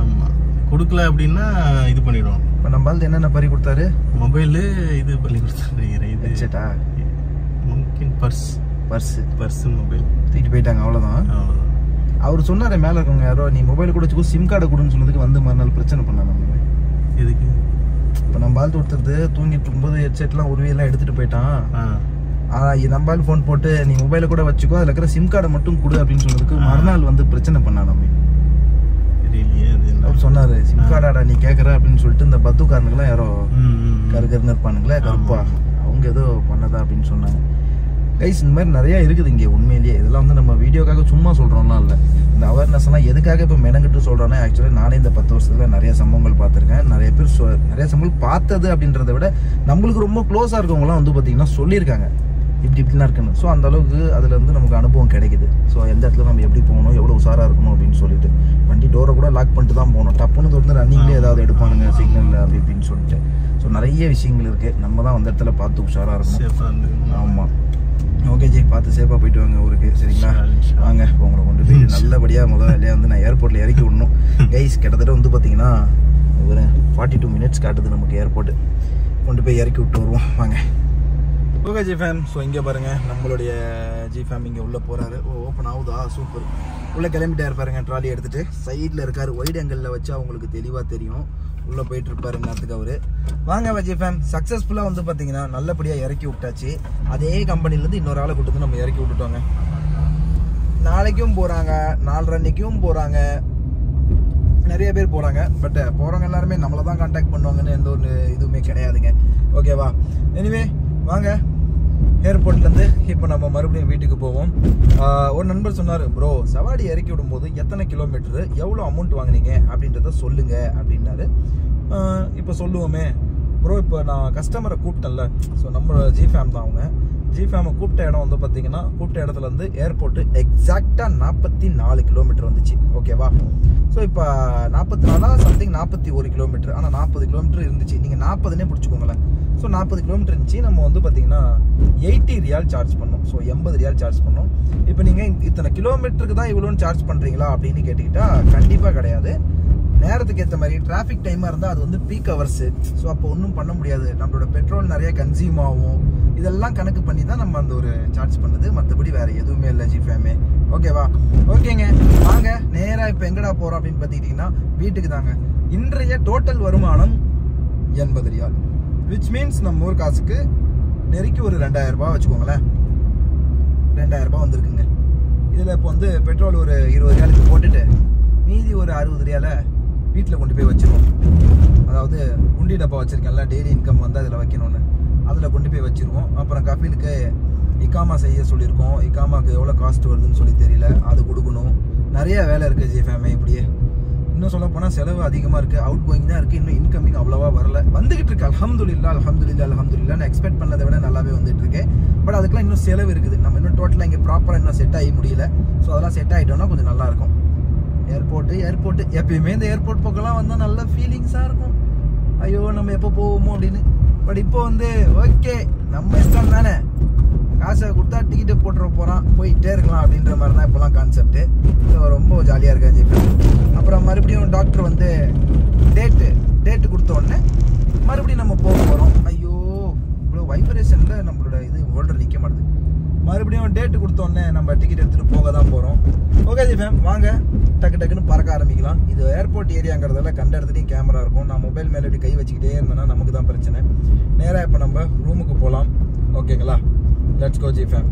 ஆமா, கொடுக்கல அப்படின்னா இது பண்ணிடுவான். இப்ப நம்ம என்னென்ன பறி கொடுத்தாரு? மொபைல் இது பண்ணி கொடுத்தாரு. பர்ஸ் மொபைல் தூக்கிட்டு போயிட்டாங்க. அவ்வளவுதான். அவர் சொன்னாரு மேல இருக்கவங்க யாரோ நீ மொபைல் கூட வச்சுக்கோ, சிம் கார்டை கொடுன்னு சொன்னதுக்கு வந்து மறுநாள் பிரச்சனை பண்ணாங்க. எதுக்கு? இப்ப நம்ம ஆள் கொடுத்துறது தூங்கிட்டு இருக்கும்போது ஹெட்செட்லாம் உருவியெல்லாம் எடுத்துட்டு போயிட்டான். நம்ம ஆள் போன் போட்டு நீ மொபைலை கூட வச்சுக்கோ, அதுல இருக்கிற சிம் கார்டை மட்டும் கொடு அப்படின்னு சொன்னதுக்கு மறுநாள் வந்து பிரச்சனை பண்ணா. நம்ம அவர் சொன்னாரு சிம் கார்டாடா நீ கேட்கற அப்படின்னு சொல்லிட்டு இந்த பத்துக்காரனுக்குலாம் யாரோ கருகருன்னு இருப்பானுங்களே கருப்பா, அவங்க ஏதோ பண்ணதா அப்படின்னு சொன்னாங்க. கைஸ் இந்த மாதிரி நிறைய இருக்குது இங்கே. உண்மையிலேயே இதெல்லாம் வந்து நம்ம வீடியோக்காக சும்மா சொல்கிறோம்லாம் இல்லை. இந்த அவேர்னஸ் எல்லாம் எதுக்காக இப்போ மெனங்கிட்டு சொல்கிறோன்னா, ஆக்சுவலாக நானே இந்த 10 வருஷத்தில் நிறைய சம்பவங்கள் பார்த்துருக்கேன். நிறைய பேர் நிறைய சம்பவங்கள் பார்த்தது அப்படின்றத விட நம்மளுக்கு ரொம்ப க்ளோஸாக இருக்கவங்களாம் வந்து பார்த்தீங்கன்னா சொல்லியிருக்காங்க. இப்படிலாம் இருக்குன்னு. ஸோ அந்த அளவுக்கு அதில் வந்து நமக்கு அனுபவம் கிடைக்குது. ஸோ எந்த இடத்துல நம்ம எப்படி போகணும், எவ்வளோ உஷாராக இருக்கணும் அப்படின்னு சொல்லிட்டு வண்டி டோரை கூட லாக் பண்ணிட்டு தான் போகணும். டப்புன்னு வந்து ரன்னிங்லேயே ஏதாவது எடுப்பானுங்க சிக்னலில் அப்படி இப்படின்னு சொல்லிட்டு. ஸோ நிறைய விஷயங்கள் இருக்குது. நம்ம தான் அந்த இடத்துல பார்த்து உஷாராக இருக்கணும். ஆமாம். ஓகே ஜி, பார்த்து சேஃபாக போயிட்டு வாங்க ஊருக்கு. சரிங்களா? வாங்க உங்களை கொண்டு போயிட்டு நல்லபடியாக முதல் வேலையாக வந்து நான் ஏர்போர்ட்டில் இறக்கி விடணும். கைஸ் கிட்டத்தட்ட வந்து பார்த்தீங்கன்னா ஒரு 42 மினிட்ஸ் காட்டுது நமக்கு ஏர்போர்ட்டு. கொண்டு போய் இறக்கி விட்டு வருவோம் வாங்க. ஓகே ஜி ஃபேம், ஸோ இங்கே பாருங்கள் நம்மளுடைய ஜி ஃபேம் இங்கே உள்ளே போகிறாரு. ஓப்பன் ஆகுதா? சூப்பர். உள்ளே கிளம்பிட்டாரு பாருங்க, ட்ராலி எடுத்துகிட்டு. சைடில் இருக்கார், ஒயிட் ஆங்கிளில் வச்சு அவங்களுக்கு தெளிவாக தெரியும். உள்ளே போயிட்டு இருப்பாரு நேரத்துக்கு அவரு. வாங்க ஜி ஃபேம், சக்ஸஸ்ஃபுல்லாக வந்து பார்த்தீங்கன்னா நல்லபடியாக இறக்கி விட்டாச்சு. அதே கம்பெனிலேருந்து இன்னொரு ஆளை கூட்டு வந்து நம்ம இறக்கி விட்டுட்டோங்க. நாளைக்கும் போகிறாங்க, 4 அன்னைக்கும் போகிறாங்க, நிறைய பேர் போகிறாங்க. பட் போகிறவங்க எல்லாருமே நம்மளை தான் கான்டாக்ட் பண்ணுவாங்கன்னு எந்த ஒரு இதுவுமே கிடையாதுங்க. ஓகேவா? எனிவே வாங்க ஏர்போர்ட்லேருந்து இப்போ நம்ம மறுபடியும் வீட்டுக்கு போவோம். ஒரு நண்பர் சொன்னார், ப்ரோ சவாரி இறக்கி விடும்போது எத்தனை கிலோமீட்டரு, எவ்வளோ அமௌண்ட் வாங்கினீங்க அப்படின்றத சொல்லுங்க அப்படின்னாரு. இப்போ சொல்லுவோமே ப்ரோ. இப்போ நான் கஸ்டமரை கூப்பிட்டேன்ல, ஸோ நம்ம ஜி ஃபேம் தான் அவங்க. ஜி ஃபேமை கூப்பிட்ட இடம் வந்து பார்த்தீங்கன்னா, கூப்பிட்ட இடத்துல இருந்து ஏர்போர்ட்டு எக்ஸாக்டாக 44 கிலோமீட்டர் வந்துச்சு. ஓகேவா? ஸோ இப்போ 44 சம்திங் 41 கிலோமீட்டர். ஆனால் 40 கிலோமீட்டர் இருந்துச்சு. நீங்கள் 40னே பிடிச்சிக்கோங்களேன். ஸோ 40 கிலோமீட்டர் இருந்துச்சு. நம்ம வந்து பார்த்தீங்கன்னா 80 ரியால் சார்ஜ் பண்ணோம். ஸோ 80 ரியால் சார்ஜ் பண்ணோம். இப்போ நீங்கள் இத்தனை கிலோமீட்டருக்கு தான் இவ்வளோன்னு சார்ஜ் பண்ணுறீங்களா அப்படின்னு கேட்டுக்கிட்டா கண்டிப்பாக கிடையாது. நேரத்துக்கு ஏற்ற மாதிரி டிராஃபிக் டைமாக இருந்தால் அது வந்து பீக் ஹவர்ஸு. ஸோ அப்போ ஒன்றும் பண்ண முடியாது. நம்மளோட பெட்ரோல் நிறைய கன்சியூம் ஆகும். இதெல்லாம் கணக்கு பண்ணி தான் நம்ம அந்த ஒரு சார்ஜ் பண்ணுது. மற்றபடி வேறு எதுவுமே இல்லை ஜி ஃபேமே. ஓகேவா? ஓகேங்க, வாங்க நேராக இப்போ எங்கடா போகிறோம் அப்படின்னு பார்த்துக்கிட்டிங்கன்னா வீட்டுக்கு தாங்க. இன்றைய டோட்டல் வருமானம் 80 ரியால், விச் மீன்ஸ் நம்ம ஊர் காசுக்கு நெருக்கி ஒரு 2000 ரூபாய் வச்சுக்கோங்களேன். 2000 ரூபாய் வந்திருக்குங்க. இதில் இப்போ வந்து பெட்ரோல் ஒரு 20 ரியாலுக்கு போட்டுட்டு மீதி ஒரு 60 ரியாலை வீட்டில் கொண்டு போய் வச்சிருவோம். அதாவது உண்டி டப்பா வச்சுருக்கேன்ல, டெய்லி இன்கம் வந்து அதில் வைக்கணும்னு, அதில் கொண்டு போய் வச்சுருவோம். அப்புறம் கஃபீலுக்கு இக்காமா செய்ய சொல்லியிருக்கோம். இக்காமாவுக்கு எவ்வளோ காஸ்ட் வருதுன்னு சொல்லி தெரியல, அது கொடுக்கணும். நிறைய வேலை இருக்குது ஜி ஃபேமே. இப்படியே இன்னும் சொல்ல போனால் செலவு அதிகமாக இருக்குது. அவுட் கோயிங் தான் இருக்குது, இன்னும் இன்கமிங் அவ்வளோவா வரல. வந்துகிட்டு இருக்கு. அல்ஹம்துலில்லாஹ் அல்ஹம்துலில்லாஹ் அல்ஹம்துலில்லாஹ். நான் எக்ஸ்பெக்ட் பண்ணதை விட நல்லாவே வந்துட்டு இருக்கு. பட் அதுக்கெல்லாம் இன்னும் செலவு இருக்குது. நம்ம இன்னும் டோட்டலாக இங்கே ப்ராப்பராக இன்னும் செட் ஆகி முடியல. ஸோ அதெல்லாம் செட் ஆகிட்டோம்னா கொஞ்சம் நல்லாயிருக்கும். ஏர்போர்ட்டு எப்பயுமே இந்த ஏர்போர்ட் பக்கம்லாம் வந்தால் நல்ல ஃபீலிங்ஸாக இருக்கும். ஐயோ நம்ம எப்போ போவோமோ அப்படின்னு. பட் இப்போ வந்து ஓகே நம்ம இஷ்டம் தானே, காசை கொடுத்தா டிக்கெட்டை போட்டுற போகிறான், போயிட்டே இருக்கலாம் அப்படின்ற மாதிரி தான் இப்போலாம் கான்செப்ட்டு. ரொம்ப ஜாலியாக இருக்கா ஜி. அப்புறம் மறுபடியும் டாக்டர் வந்து டேட்டு கொடுத்த உடனே மறுபடியும் நம்ம போக போகிறோம். ஐயோ இவ்வளோ வைப்ரேஷனில் நம்மளோட இது ஹோல்டர் நிற்க மாட்டுது. மறுபடியும் டேட்டு கொடுத்தோடனே நம்ம டிக்கெட் எடுத்துகிட்டு போக தான் போகிறோம். ஓகே ஜி ஃபேம், வாங்க டக்குன்னு பறக்க ஆரம்பிக்கலாம். இது ஏர்போர்ட் ஏரியாங்கிறதால கண்ட இடத்துலையும் கேமரா இருக்கும். நான் மொபைல் மேலே இப்படி கை வச்சுக்கிட்டே இருந்தேன்னா நமக்கு தான் பிரச்சனை. நேராக இப்போ நம்ம ரூமுக்கு போகலாம். ஓகேங்களா? Let's go G fame.